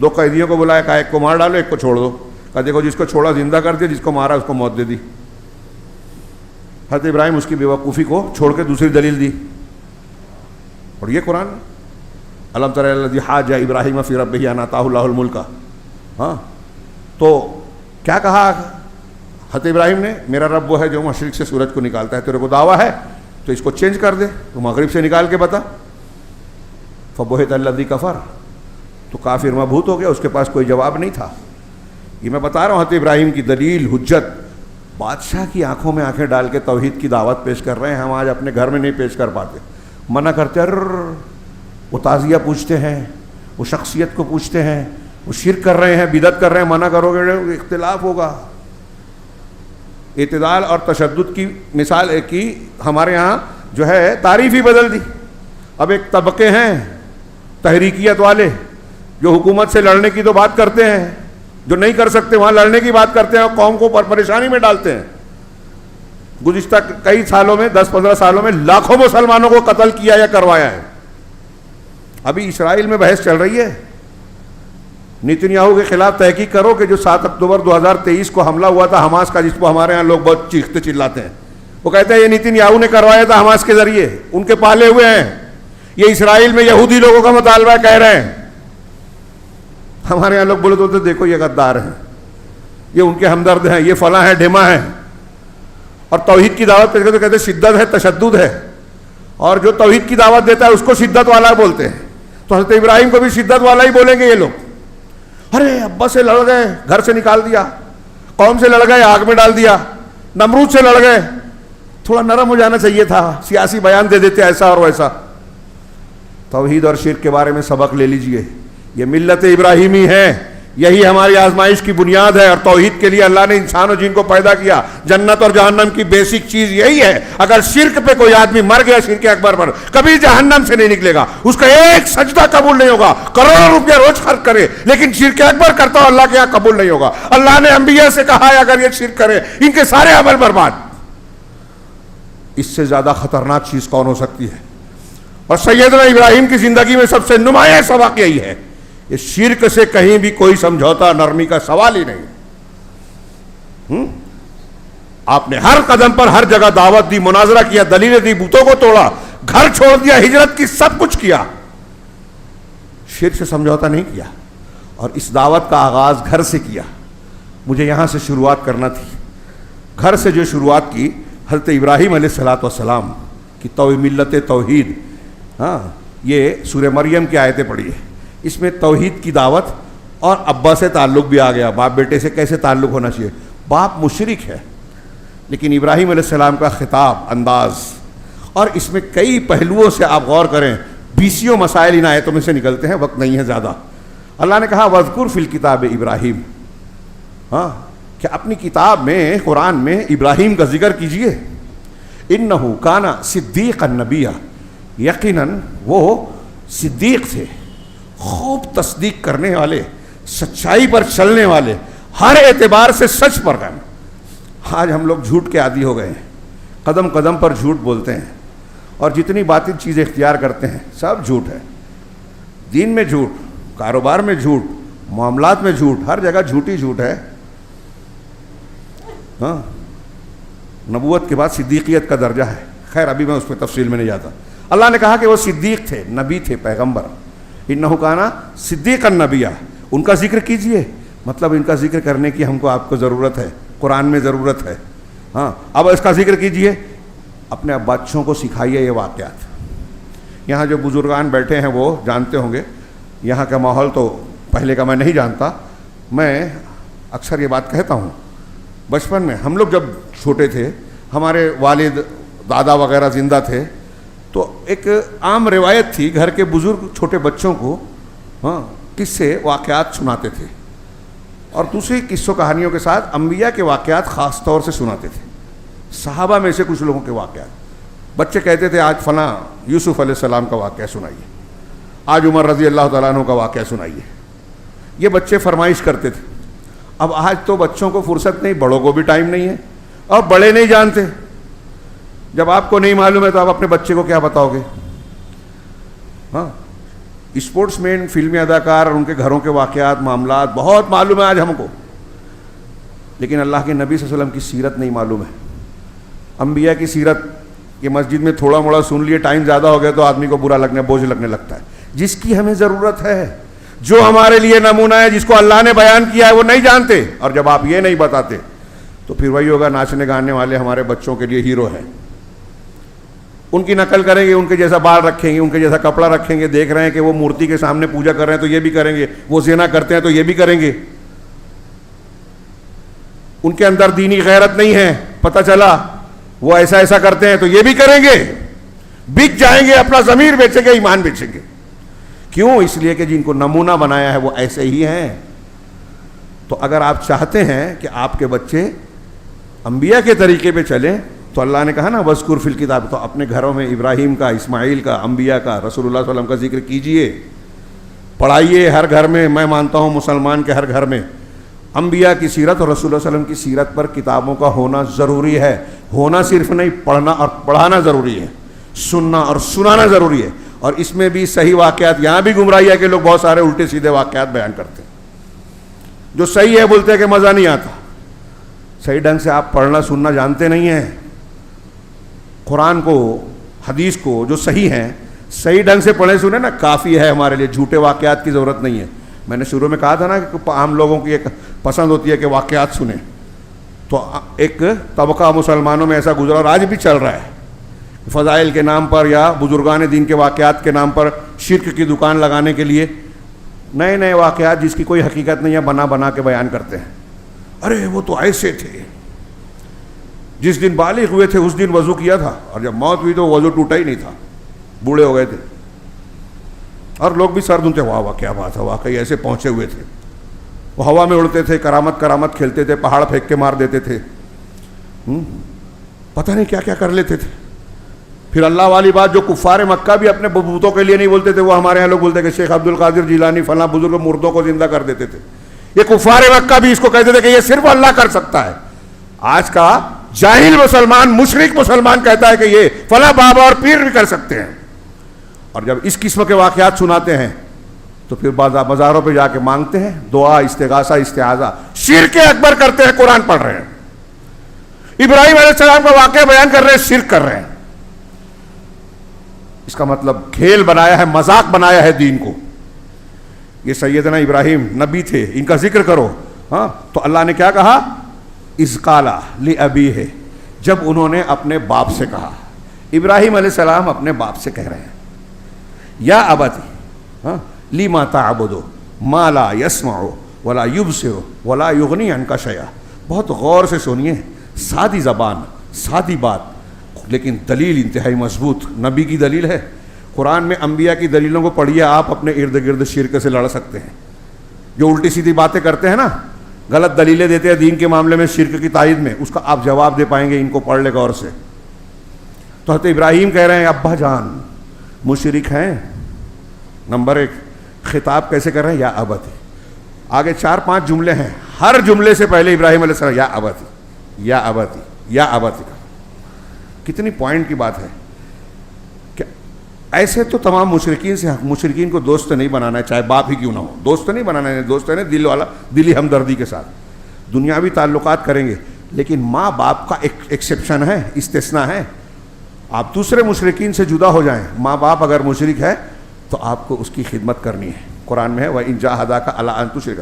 2 قیدیوں کو بلایا، کہا ایک کو مار ڈالو، ایک کو چھوڑ دو، کہا دیکھو جس کو چھوڑا زندہ کر دیا، جس کو مارا اس کو موت دے دی. حضرت ابراہیم اس کی بیوقوفی کو چھوڑ کے دوسری دلیل دی، اور یہ قرآن الم تر الی الذی حاج ابراہیم فی ربہ ان آتاہ اللہ الملک. ہاں تو کیا کہا حضرت ابراہیم نے؟ میرا رب وہ ہے جو مشرق سے سورج کو نکالتا ہے، تیرے کو دعویٰ ہے تو اس کو چینج کر دے، تو مغرب سے نکال کے بتا. فبہت الذی کفر، تو کافر مبہوت ہو گیا، اس کے پاس کوئی جواب نہیں تھا. یہ میں بتا رہا ہوں حضرت ابراہیم کی دلیل، حجت. بادشاہ کی آنکھوں میں آنکھیں ڈال کے توحید کی دعوت پیش کر رہے ہیں، ہم آج اپنے گھر میں نہیں پیش کر پاتے، منع کرتے ہیں. وہ تعزیہ پوچھتے ہیں، وہ شخصیت کو پوچھتے ہیں، وہ شرک کر رہے ہیں، بدعت کر رہے ہیں، منع کرو گے اختلاف ہوگا. اعتدال اور تشدد کی مثال کی ہمارے ہاں جو ہے تعریف ہی بدل دی. اب ایک طبقے ہیں تحریکیت والے جو حکومت سے لڑنے کی تو بات کرتے ہیں، جو نہیں کر سکتے وہاں لڑنے کی بات کرتے ہیں اور قوم کو پریشانی میں ڈالتے ہیں. گزشتہ کئی سالوں میں 10-15 سالوں میں لاکھوں مسلمانوں کو قتل کیا یا کروایا ہے. ابھی اسرائیل میں بحث چل رہی ہے، نیتن یاہو کے خلاف تحقیق کرو کہ جو 7 اکتوبر 2023 کو حملہ ہوا تھا حماس کا، جس کو ہمارے ہاں لوگ بہت چیختے چلاتے ہیں، وہ کہتے ہیں یہ نیتن یاہو نے کروایا تھا حماس کے ذریعے، ان کے پالے ہوئے ہیں، یہ اسرائیل میں یہودی لوگوں کا مطالبہ کہہ رہے ہیں. ہمارے یہاں لوگ بولے تو دیکھو یہ غدار ہیں، یہ ان کے ہمدرد ہیں، یہ فلاں ہیں ڈھیما ہیں. اور توحید کی دعوت پیش کرتے کہتے شدت ہے، تشدد ہے، اور جو توحید کی دعوت دیتا ہے اس کو شدت والا بولتے ہیں. تو حضرت ابراہیم کو بھی شدت والا ہی بولیں گے یہ لوگ. ارے ابا سے لڑ گئے، گھر سے نکال دیا، قوم سے لڑ گئے، آگ میں ڈال دیا، نمرود سے لڑ گئے، تھوڑا نرم ہو جانا چاہیے تھا، سیاسی بیان دے دیتے ایسا اور ویسا. توحید اور شرک کے بارے میں سبق لے لیجئے، یہ ملت ابراہیمی ہے، یہی ہماری آزمائش کی بنیاد ہے. اور توحید کے لیے اللہ نے انسان و جن کو پیدا کیا. جنت اور جہنم کی بیسک چیز یہی ہے. اگر شرک پہ کوئی آدمی مر گیا، شرک اکبر پر، کبھی جہنم سے نہیں نکلے گا، اس کا ایک سجدہ قبول نہیں ہوگا، کروڑوں روپیہ روز خرچ کرے لیکن شرک اکبر کرتا ہو، اللہ کے یہاں قبول نہیں ہوگا. اللہ نے انبیاء سے کہا ہے اگر یہ شرک کرے ان کے سارے عمل برباد. اس سے زیادہ خطرناک چیز کون ہو سکتی ہے؟ اور سیدنا ابراہیم کی زندگی میں سب سے نمایاں سبق یہی ہے، یہ شرک سے کہیں بھی کوئی سمجھوتا نرمی کا سوال ہی نہیں. آپ نے ہر قدم پر ہر جگہ دعوت دی، مناظرہ کیا، دلیلیں دی، بتوں کو توڑا، گھر چھوڑ دیا، ہجرت کی، سب کچھ کیا، شرک سے سمجھوتا نہیں کیا. اور اس دعوت کا آغاز گھر سے کیا. مجھے یہاں سے شروعات کرنا تھی. گھر سے جو شروعات کی، حضرت ابراہیم علیہ السلام کی ملت توحید. ہاں یہ سورہ مریم کی آیتیں پڑھی ہے، اس میں توحید کی دعوت اور ابا سے تعلق بھی آ گیا. باپ بیٹے سے کیسے تعلق ہونا چاہیے؟ باپ مشرک ہے لیکن ابراہیم علیہ السلام کا خطاب، انداز، اور اس میں کئی پہلوؤں سے آپ غور کریں، 20 مسائل ان آیتوں میں سے نکلتے ہیں، وقت نہیں ہے زیادہ. اللہ نے کہا وَاذْكُرْ فِي الْكِتَابِ ابراہیم، ہاں کہ اپنی کتاب میں، قرآن میں ابراہیم کا ذکر کیجئے. اِنَّهُ كَانَ صِدِّيقًا نَبِيًّا، یقیناً وہ صدیق تھے، خوب تصدیق کرنے والے، سچائی پر چلنے والے، ہر اعتبار سے سچ پر قائم. آج ہم لوگ جھوٹ کے عادی ہو گئے ہیں، قدم قدم پر جھوٹ بولتے ہیں، اور جتنی باطل چیزیں اختیار کرتے ہیں سب جھوٹ ہے. دین میں جھوٹ، کاروبار میں جھوٹ، معاملات میں جھوٹ، ہر جگہ جھوٹی جھوٹ ہے. ہاں نبوت کے بعد صدیقیت کا درجہ ہے. خیر ابھی میں اس پہ تفصیل میں نہیں جاتا. اللہ نے کہا کہ وہ صدیق تھے، نبی تھے، پیغمبر. انہو کانا صدیقا نبیہ، ان کا ذکر کیجئے. مطلب ان کا ذکر کرنے کی ہم کو آپ کو ضرورت ہے، قرآن میں ضرورت ہے. ہاں اب اس کا ذکر کیجئے، اپنے بچوں کو سکھائیے یہ واقعات. یہاں جو بزرگان بیٹھے ہیں وہ جانتے ہوں گے، یہاں کا ماحول تو پہلے کا میں نہیں جانتا. میں اکثر یہ بات کہتا ہوں، بچپن میں ہم لوگ جب چھوٹے تھے، ہمارے والد دادا وغیرہ زندہ تھے، تو ایک عام روایت تھی، گھر کے بزرگ چھوٹے بچوں کو قصے واقعات سناتے تھے. اور دوسری قصوں کہانیوں کے ساتھ انبیاء کے واقعات خاص طور سے سناتے تھے. صحابہ میں سے کچھ لوگوں کے واقعات. بچے کہتے تھے آج فلاں یوسف علیہ السلام کا واقعہ سنائیے, آج عمر رضی اللہ تعالیٰ عنہ کا واقعہ سنائیے. یہ بچے فرمائش کرتے تھے. اب آج تو بچوں کو فرصت نہیں, بڑوں کو بھی ٹائم نہیں ہے, اور بڑے نہیں جانتے. جب آپ کو نہیں معلوم ہے تو آپ اپنے بچے کو کیا بتاؤ گے؟ ہاں, اسپورٹس مین, فلمی اداکار اور ان کے گھروں کے واقعات, معاملات بہت معلوم ہے آج ہم کو, لیکن اللہ کے نبی صلی اللہ علیہ وسلم کی سیرت نہیں معلوم ہے. انبیاء کی سیرت یہ مسجد میں تھوڑا موڑا سن لیے, ٹائم زیادہ ہو گیا تو آدمی کو برا لگنے, بوجھ لگنے لگتا ہے. جس کی ہمیں ضرورت ہے, جو ہمارے لیے نمونہ ہے, جس کو اللہ نے بیان کیا ہے, وہ نہیں جانتے. اور جب آپ یہ نہیں بتاتے تو پھر وہی ہوگا, ناچنے گانے والے ہمارے بچوں کے لیے ہیرو ہیں. ان کی نقل کریں گے, ان کے جیسا بال رکھیں گے, ان کے جیسا کپڑا رکھیں گے, دیکھ رہے ہیں کہ وہ مورتی کے سامنے پوجا کر رہے ہیں تو یہ بھی کریں گے, وہ زنا کرتے ہیں تو یہ بھی کریں گے. ان کے اندر دینی غیرت نہیں ہے, پتہ چلا وہ ایسا ایسا کرتے ہیں تو یہ بھی کریں گے. بک جائیں گے, اپنا ضمیر بیچیں گے, ایمان بیچیں گے. کیوں؟ اس لیے کہ جن کو نمونہ بنایا ہے وہ ایسے ہی ہیں. تو اگر آپ چاہتے ہیں کہ آپ کے بچے انبیاء کے طریقے پہ چلیں تو اللہ نے کہا نا وذکر فی الکتاب, تو اپنے گھروں میں ابراہیم کا, اسماعیل کا, انبیاء کا, رسول اللہ صلی اللہ علیہ وسلم کا ذکر کیجئے, پڑھائیے ہر گھر میں. میں مانتا ہوں مسلمان کے ہر گھر میں انبیاء کی سیرت اور رسول اللہ صلی اللہ علیہ وسلم کی سیرت پر کتابوں کا ہونا ضروری ہے. ہونا صرف نہیں, پڑھنا اور پڑھانا ضروری ہے, سننا اور سنانا ضروری ہے. اور اس میں بھی صحیح واقعات, یہاں بھی گمراہی ہے کہ لوگ بہت سارے الٹے سیدھے واقعات بیان کرتے ہیں. جو صحیح ہے بولتے ہیں کہ مزہ نہیں آتا. صحیح ڈھنگ سے آپ پڑھنا سننا جانتے نہیں ہیں. قرآن کو, حدیث کو جو صحیح ہیں صحیح ڈھنگ سے پڑھیں سنیں نا, کافی ہے ہمارے لیے. جھوٹے واقعات کی ضرورت نہیں ہے. میں نے شروع میں کہا تھا نا کہ عام لوگوں کی ایک پسند ہوتی ہے کہ واقعات سنیں, تو ایک طبقہ مسلمانوں میں ایسا گزرا اور آج بھی چل رہا ہے, فضائل کے نام پر یا بزرگان دین کے واقعات کے نام پر شرک کی دکان لگانے کے لیے نئے نئے واقعات جس کی کوئی حقیقت نہیں ہے بنا بنا کے بیان کرتے ہیں. ارے وہ تو ایسے تھے, جس دن بالغ ہوئے تھے اس دن وضو کیا تھا, اور جب موت ہوئی تو وضو ٹوٹا ہی نہیں تھا, بوڑھے ہو گئے تھے. اور لوگ بھی سر دھنتے, واہ واہ کیا بات ہے, واقعی ایسے پہنچے ہوئے تھے. وہ ہوا میں اڑتے تھے, کرامت کرامت کھیلتے تھے, پہاڑ پھینک کے مار دیتے تھے, پتہ نہیں کیا کیا کر لیتے تھے. پھر اللہ والی بات جو کفار مکہ بھی اپنے بتوں کے لیے نہیں بولتے تھے, وہ ہمارے یہاں لوگ بولتے کہ شیخ عبد القادر جیلانی فلاں بزرگ مردوں کو زندہ کر دیتے تھے. یہ کفار مکہ بھی اس کو کہتے تھے کہ یہ صرف اللہ کر سکتا ہے. آج کا جاہل مسلمان, مشرک مسلمان کہتا ہے کہ یہ فلاں بابا اور پیر بھی کر سکتے ہیں. اور جب اس قسم کے واقعات سناتے ہیں تو پھر بازاروں پہ جا کے مانگتے ہیں دعا, استغاثہ, استعاذہ. شرک اکبر کرتے ہیں, قرآن پڑھ رہے ہیں. ابراہیم علیہ السلام کا واقعہ بیان کر رہے ہیں, شرک کر رہے ہیں. اس کا مطلب کھیل بنایا ہے, مذاق بنایا ہے دین کو. یہ سیدنا ابراہیم نبی تھے, ان کا ذکر کرو. ہاں, تو اللہ نے کیا کہا؟ اذ قال لأبیہ, جب انہوں نے اپنے باپ سے کہا. ابراہیم علیہ السلام اپنے باپ سے کہہ رہے ہیں یا ابتی لما تعبد ما لا يسمع ولا يبصر ولا یغنی عنک شیئا. بہت غور سے سنیے, سادی زبان, سادی بات, لیکن دلیل انتہائی مضبوط. نبی کی دلیل ہے. قرآن میں انبیاء کی دلیلوں کو پڑھیے, آپ اپنے ارد گرد شرک سے لڑ سکتے ہیں. جو الٹی سیدھی باتیں کرتے ہیں نا, غلط دلیلیں دیتے ہیں دین کے معاملے میں شرک کی تائید میں, اس کا آپ جواب دے پائیں گے. ان کو پڑھ لے غور سے. تو حضرت ابراہیم کہہ رہے ہیں ابا جان مشرک ہیں. نمبر 1, خطاب کیسے کر رہے ہیں؟ یا ابتی. آگے 4-5 جملے ہیں, ہر جملے سے پہلے ابراہیم علیہ السلام یا ابتی, یا ابتی, یا ابتی. کتنی پوائنٹ کی بات ہے. کہ ایسے تو تمام مشرکین کو دوست نہیں بنانا ہے, چاہے باپ ہی کیوں نہ ہو. دوست نہیں بنانا ہے, دوست ہے نا دل والا, دلی ہمدردی کے ساتھ دنیاوی تعلقات کریں گے. لیکن ماں باپ کا ایک ایکسیپشن ہے, استثناء ہے. آپ دوسرے مشرکین سے جدا ہو جائیں, ماں باپ اگر مشرک ہے تو آپ کو اس کی خدمت کرنی ہے. قرآن میں ہے وَإِن جَاهَدَاكَ عَلَىٰ أَن تُشْرِكَ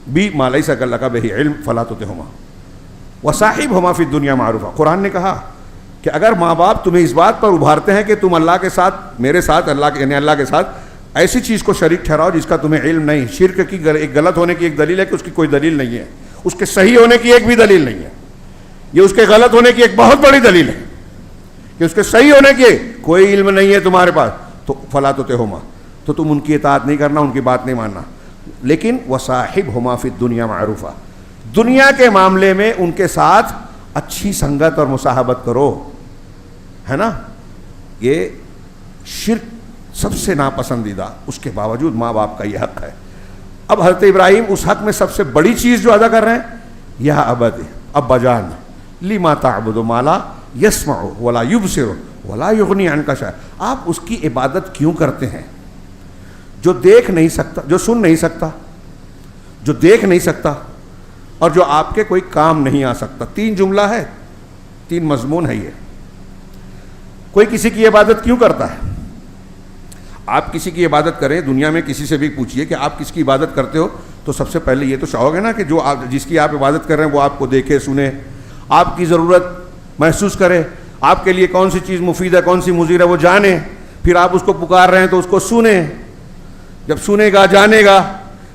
بِي مَا لَيْسَ لَكَ بِهِ عِلْمٌ فَلَا تُطِعْهُمَا وَصَاحِبْهُمَا فِي الدُّنْيَا مَعْرُوفًا. قرآن نے کہا کہ اگر ماں باپ تمہیں اس بات پر ابھارتے ہیں کہ تم اللہ کے ساتھ, میرے ساتھ, اللہ کے یعنی اللہ کے ساتھ ایسی چیز کو شریک ٹھہراؤ جس کا تمہیں علم نہیں. شرک کی ایک غلط ہونے کی ایک دلیل ہے کہ اس کی کوئی دلیل نہیں ہے, اس کے صحیح ہونے کی ایک بھی دلیل نہیں ہے. یہ اس کے غلط ہونے کی ایک بہت بڑی دلیل ہے کہ اس کے صحیح ہونے کی کوئی علم نہیں ہے تمہارے پاس. تو فلا تطعهما, تو تم ان کی اطاعت نہیں کرنا, ان کی بات نہیں ماننا. لیکن وصاحبہما فی الدنیا معروفا، دنیا کے معاملے میں ان کے ساتھ اچھی سنگت اور مصاحبت کرو، ہے نا. یہ شرک سب سے ناپسندیدہ، اس کے باوجود ماں باپ کا یہ حق ہے. اب حضرت ابراہیم اس حق میں سب سے بڑی چیز جو ادا کر رہے ہیں، یا ابت، ابا جان، لما تعبد ما لا یسمع ولا یبصر ولا یغنی عنک شیئا، آپ اس کی عبادت کیوں کرتے ہیں جو دیکھ نہیں سکتا، جو سن نہیں سکتا، جو دیکھ نہیں سکتا، اور جو آپ کے کوئی کام نہیں آ سکتا. 3 جملہ ہے، 3 مضمون ہے یہ. کوئی کسی کی عبادت کیوں کرتا ہے؟ آپ کسی کی عبادت کریں، دنیا میں کسی سے بھی پوچھئے کہ آپ کس کی عبادت کرتے ہو، تو سب سے پہلے یہ تو چاہو گے نا کہ جو آپ جس کی آپ عبادت کر رہے ہیں وہ آپ کو دیکھے، سنے، آپ کی ضرورت محسوس کرے، آپ کے لیے کون سی چیز مفید ہے، کون سی مضر ہے وہ جانے. پھر آپ اس کو پکار رہے ہیں تو اس کو سنیں، جب سنے گا جانے گا،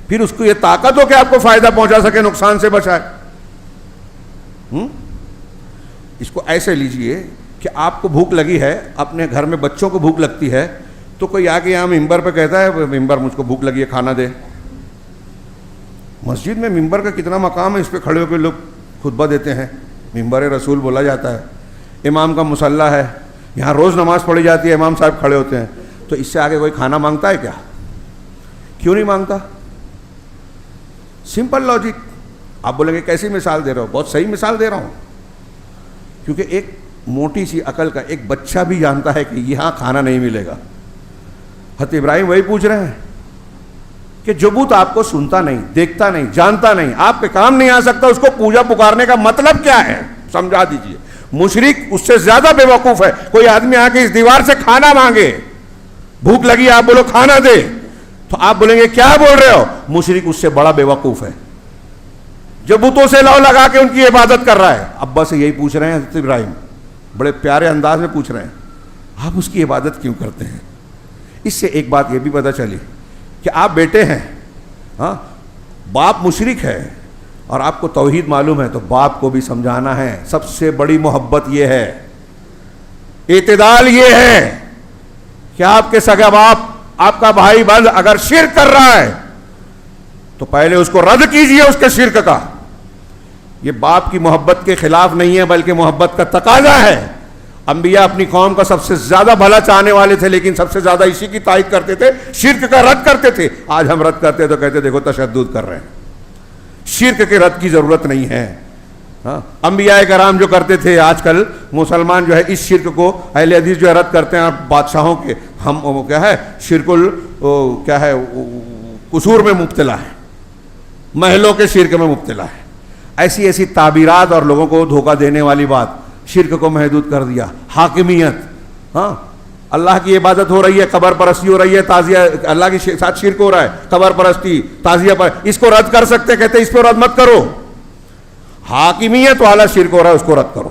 پھر اس کو یہ طاقت ہو کہ آپ کو فائدہ پہنچا سکے، نقصان سے بچائے. اس کو ایسے لیجئے کہ آپ کو بھوک لگی ہے، اپنے گھر میں بچوں کو بھوک لگتی ہے، تو کوئی آ کے یہاں ممبر پہ کہتا ہے ممبر مجھ کو بھوک لگی ہے کھانا دے. مسجد میں ممبر کا کتنا مقام ہے، اس پہ کھڑے ہو کے لوگ خطبہ دیتے ہیں، ممبر رسول بولا جاتا ہے، امام کا مصلی ہے، یہاں روز نماز پڑھی جاتی ہے، امام صاحب کھڑے ہوتے ہیں. تو اس سے آگے کوئی کھانا مانگتا ہے کیا؟ کیوں نہیں مانگتا؟ Simple logic. آپ بولیں گے کیسی مثال دے رہا ہو؟ بہت صحیح مثال دے رہا ہوں، کیونکہ ایک موٹی سی عقل کا ایک بچہ بھی جانتا ہے کہ یہاں کھانا نہیں ملے گا. حضرت ابراہیم وہی پوچھ رہے ہیں کہ جو بت آپ کو سنتا نہیں، دیکھتا نہیں، جانتا نہیں، آپ کے کام نہیں آ سکتا، اس کو پوجا پکارنے کا مطلب کیا ہے؟ سمجھا دیجئے. مشرک اس سے زیادہ بے وقوف ہے. کوئی آدمی آ کے اس دیوار سے کھانا مانگے، بھوک لگی، آپ بولو کھانا دے، تو آپ بولیں گے کیا بول رہے ہو؟ مشرک اس سے بڑا بے وقوف ہے جو بتوں سے لو لگا کے ان کی عبادت کر رہا ہے. ابا سے یہی پوچھ رہے ہیں حضرت ابراہیم، بڑے پیارے انداز میں پوچھ رہے ہیں، آپ اس کی عبادت کیوں کرتے ہیں؟ اس سے ایک بات یہ بھی پتہ چلی کہ آپ بیٹے ہیں، ہاں، باپ مشرک ہے اور آپ کو توحید معلوم ہے، تو باپ کو بھی سمجھانا ہے. سب سے بڑی محبت یہ ہے، اعتدال یہ ہے کہ آپ کے سگا باپ، آپ کا بھائی بند اگر شرک کر رہا ہے تو پہلے اس کو رد کیجئے اس کے شرک کا. یہ باپ کی محبت کے خلاف نہیں ہے بلکہ محبت کا تقاضا ہے. انبیاء اپنی قوم کا سب سے زیادہ بھلا چاہنے والے تھے، لیکن سب سے زیادہ اسی کی تائید کرتے تھے، شرک کا رد کرتے تھے. آج ہم رد کرتے تو کہتے دیکھو تشدد کر رہے ہیں. شرک کے رد کی ضرورت نہیں ہے. ہاں، انبیاء کرام جو کرتے تھے، آج کل مسلمان جو ہے اس شرک کو، اہل حدیث جو ہے رد کرتے ہیں. بادشاہوں کے ہم کیا ہے، شرک کیا ہے، قصور میں مبتلا ہے، محلوں کے شرک میں مبتلا ہے. ایسی ایسی تعبیرات اور لوگوں کو دھوکہ دینے والی بات، شرک کو محدود کر دیا. حاکمیت، ہاں، اللہ کی عبادت ہو رہی ہے، قبر پرستی ہو رہی ہے، تعزیہ، اللہ کے ساتھ شرک ہو رہا ہے، قبر پرستی، تعزیہ پر، اس کو رد کر سکتے، کہتے اس پہ رد مت کرو. حاکمیت والا شرک ہو رہا ہے، اس کو رد کرو.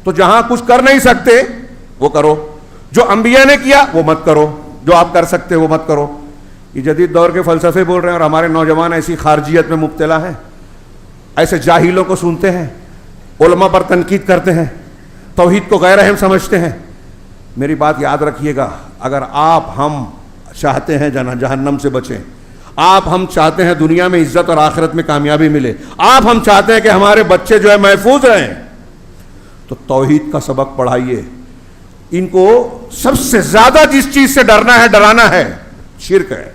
تو جہاں کچھ کر نہیں سکتے وہ کرو، جو انبیاء نے کیا وہ مت کرو، جو آپ کر سکتے وہ مت کرو. یہ جدید دور کے فلسفے بول رہے ہیں اور ہمارے نوجوان ایسی خارجیت میں مبتلا ہیں، ایسے جاہلوں کو سنتے ہیں، علماء پر تنقید کرتے ہیں، توحید کو غیر اہم سمجھتے ہیں. میری بات یاد رکھیے گا، اگر آپ ہم چاہتے ہیں جہنم سے بچیں، آپ ہم چاہتے ہیں دنیا میں عزت اور آخرت میں کامیابی ملے، آپ ہم چاہتے ہیں کہ ہمارے بچے جو ہے محفوظ رہیں، تو توحید کا سبق پڑھائیے. ان کو سب سے زیادہ جس چیز سے ڈرنا ہے، ڈرانا ہے، شرک ہے.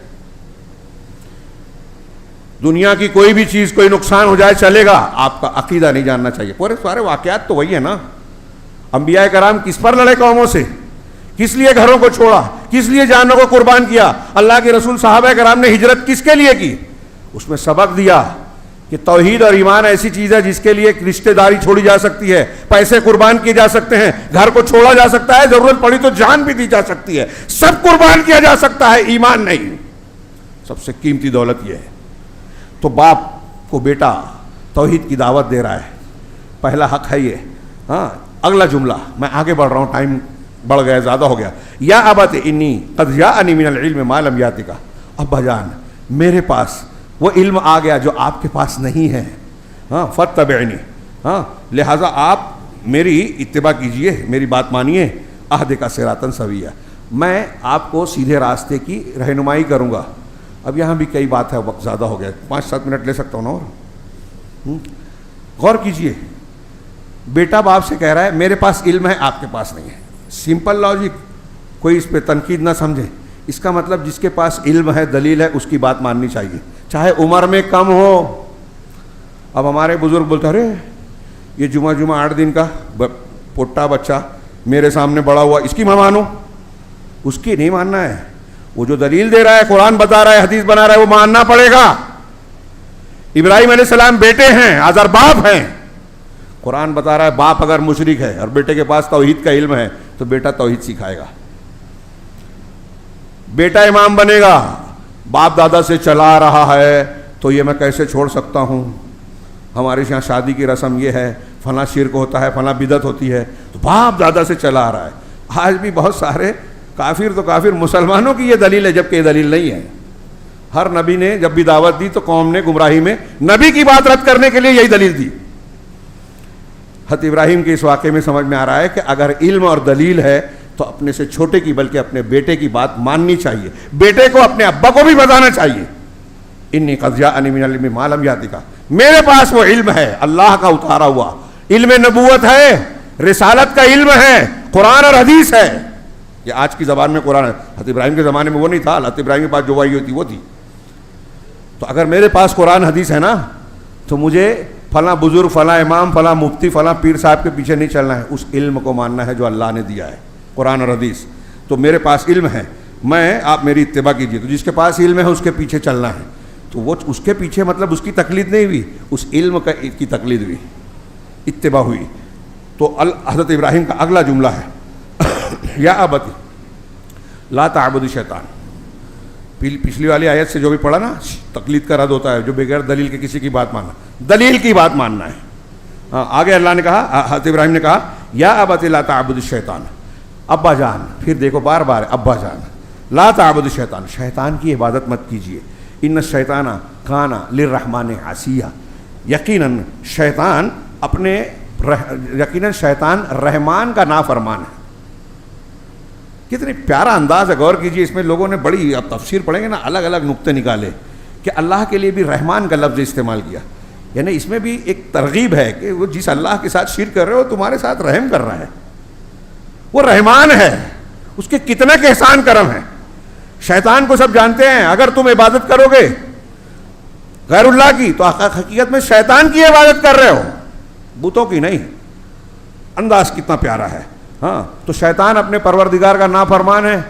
دنیا کی کوئی بھی چیز، کوئی نقصان ہو جائے چلے گا، آپ کا عقیدہ نہیں جاننا چاہیے. پورے سارے واقعات تو وہی ہے نا. انبیاء کرام کس پر لڑے قوموں سے؟ کس لیے گھروں کو چھوڑا؟ کس لیے جانوں کو قربان کیا؟ اللہ کے رسول صحابہ کرام نے ہجرت کس کے لیے کی؟ اس میں سبق دیا کہ توحید اور ایمان ایسی چیز ہے جس کے لیے رشتہ داری چھوڑی جا سکتی ہے، پیسے قربان کیے جا سکتے ہیں، گھر کو چھوڑا جا سکتا ہے، ضرورت پڑی تو جان بھی دی جا سکتی ہے، سب قربان کیا جا سکتا ہے، ایمان نہیں. سب سے قیمتی دولت یہ ہے. تو باپ کو بیٹا توحید کی دعوت دے رہا ہے، پہلا حق ہے یہ. ہاں، اگلا جملہ، میں آگے بڑھ رہا ہوں، ٹائم بڑھ گیا، زیادہ ہو گیا. یا ابت انی قد جاءنی من العلم ما لم یاتک، ابا جان میرے پاس وہ علم آ گیا جو آپ کے پاس نہیں ہے. ہاں، فاتبعنی، ہاں، لہٰذا آپ میری اتباع کیجئے، میری بات مانیے. اہدک صراطا سویا، میں آپ کو سیدھے راستے کی رہنمائی کروں گا. اب یہاں بھی کئی بات ہے، وقت زیادہ ہو گیا، 5-7 منٹ لے سکتا ہوں نا اور غور کیجئے، بیٹا باپ سے کہہ رہا ہے میرے پاس علم ہے آپ کے پاس نہیں ہے. سمپل لاجک، کوئی اس پہ تنقید نہ سمجھے. اس کا مطلب جس کے پاس علم ہے، دلیل ہے، اس کی بات ماننی چاہیے چاہے عمر میں کم ہو. اب ہمارے بزرگ بولتے ارے یہ جمعہ 8 دن کا پوٹا بچہ میرے سامنے بڑا ہوا، اس کی میں مانوں؟ اس کی نہیں ماننا ہے. وہ جو دلیل دے رہا ہے، قرآن بتا رہا ہے، حدیث بنا رہا ہے، وہ ماننا پڑے گا. ابراہیم علیہ السلام بیٹے ہیں، آزر باپ ہیں. قرآن بتا رہا ہے باپ اگر مشرک ہے اور بیٹے کے پاس توحید کا علم ہے تو بیٹا توحید سکھائے گا. بیٹا امام بنے گا، باپ دادا سے چلا رہا ہے تو یہ میں کیسے چھوڑ سکتا ہوں؟ ہمارے یہاں شادی کی رسم یہ ہے، فلاں شرک ہوتا ہے، فلاں بدعت ہوتی ہے، تو باپ دادا سے چلا آ رہا ہے. آج بھی بہت سارے کافر تو کافر مسلمانوں کی یہ دلیل ہے، جبکہ یہ دلیل نہیں ہے. ہر نبی نے جب بھی دعوت دی تو قوم نے گمراہی میں نبی کی بات رد کرنے کے لیے یہی دلیل دی. حضرت ابراہیم کے اس واقعے میں سمجھ میں آ رہا ہے کہ اگر علم اور دلیل ہے تو اپنے سے چھوٹے کی بلکہ اپنے بیٹے کی بات ماننی چاہیے. بیٹے کو اپنے ابا کو بھی بتانا چاہیے انی قد جاءنی من العلم ما لم یأتک، میرے پاس وہ علم ہے اللہ کا اتارا ہوا، علم نبوت ہے، رسالت کا علم ہے، قرآن اور حدیث ہے. یہ آج کی زبان میں قرآن ہے، حضرت ابراہیم کے زمانے میں وہ نہیں تھا. حضرت ابراہیم کے پاس جو وحی ہوتی وہ تھی. تو اگر میرے پاس قرآن حدیث ہے نا تو مجھے فلاں بزرگ، فلاں امام، فلاں مفتی، فلاں پیر صاحب کے پیچھے نہیں چلنا ہے، اس علم کو ماننا ہے جو اللہ نے دیا ہے، قرآن اور حدیث. تو میرے پاس علم ہے، آپ میری اتباع کیجیے. تو جس کے پاس علم ہے اس کے پیچھے چلنا ہے. تو وہ اس کے پیچھے مطلب اس کی تقلید نہیں ہوئی، اس علم کی تقلید ہوئی، اتباع ہوئی. تو حضرت ابراہیم کا اگلا جملہ ہے یا ابتی لا تعبد الشیطان. پچھلی والی آیت سے جو بھی پڑھا نا، تقلید کا رد ہوتا ہے، جو بغیر دلیل کے کسی کی بات ماننا، دلیل کی بات ماننا ہے. آگے اللہ نے کہا، حضرت ابراہیم نے کہا یا ابت لا تعبد الشیطان، ابا جان. پھر دیکھو بار بار ابا جان، لا تعبد الشیطان، شیطان کی عبادت مت کیجیے. ان الشیطان کان للرحمن عصیا، یقیناً شیطان رحمان کا نافرمان ہے. کتنی پیارا انداز ہے، غور کیجیے. اس میں لوگوں نے بڑی، اب تفسیر پڑھیں گے نا، الگ الگ نقطے نکالے کہ اللہ کے لیے بھی رحمان کا لفظ استعمال کیا. یعنی اس میں بھی ایک ترغیب ہے کہ وہ جس اللہ کے ساتھ شرک کر رہے ہو تمہارے ساتھ رحم کر رہا ہے، وہ رحمان ہے، اس کے کتنے کے احسان کرم ہیں. شیطان کو سب جانتے ہیں. اگر تم عبادت کرو گے غیر اللہ کی تو حقیقت میں شیطان کی عبادت کر رہے ہو، بتوں کی نہیں. انداز کتنا پیارا ہے. ہاں، تو شیطان اپنے پروردگار کا نافرمان ہے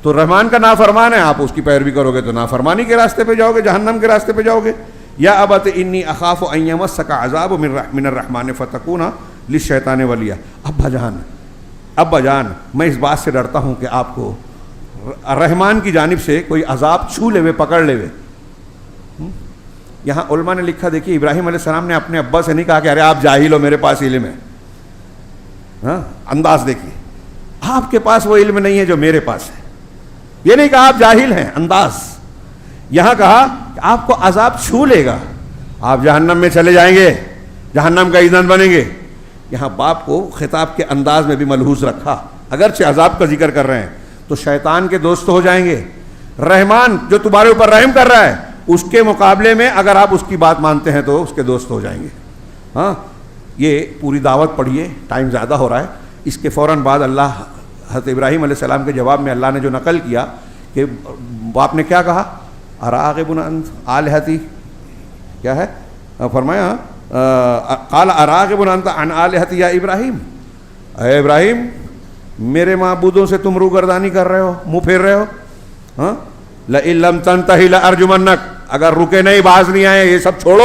تو رحمان کا نافرمان ہے. آپ اس کی پیروی کرو گے تو نافرمانی کے راستے پہ جاؤ گے، جہنم کے راستے پہ جاؤ گے. یا ابت انی اخاف ان یمسک عذاب من الرحمن فتکون للشیطان ولیا. ابا جان میں اس بات سے ڈرتا ہوں کہ آپ کو رحمان کی جانب سے کوئی عذاب چھو لے ہوئے، پکڑ لے ہوئے. یہاں علماء نے لکھا، دیکھیے ابراہیم علیہ السلام نے اپنے ابا سے نہیں کہا کہ ارے آپ جاہل ہو، میرے پاس علم ہے. ہاں، انداز دیکھیے، آپ کے پاس وہ علم نہیں ہے جو میرے پاس ہے. یہ نہیں کہا آپ جاہل ہیں، انداز. یہاں کہا کہ آپ کو عذاب چھو لے گا، آپ جہنم میں چلے جائیں گے، جہنم کا ایندھن بنیں گے. یہاں باپ کو خطاب کے انداز میں بھی ملحوظ رکھا، اگرچہ عذاب کا ذکر کر رہے ہیں. تو شیطان کے دوست ہو جائیں گے. رحمان جو تمہارے اوپر رحم کر رہا ہے اس کے مقابلے میں اگر آپ اس کی بات مانتے ہیں تو اس کے دوست ہو جائیں گے. ہاں، یہ پوری دعوت پڑھیے، ٹائم زیادہ ہو رہا ہے. اس کے فوراً بعد اللہ حضرت ابراہیم علیہ السلام کے جواب میں اللہ نے جو نقل کیا کہ باپ نے کیا کہا، اراغب انت آلہتی، کیا ہے فرمایا، قال اراغب انت عن آلہتی یا ابراہیم، اے ابراہیم میرے معبودوں سے تم روگردانی کر رہے ہو، منہ پھیر رہے ہو. ہاں، لئن لم تنتہی لارجمنک، اگر رکے نہیں، باز نہیں آئے، یہ سب چھوڑو،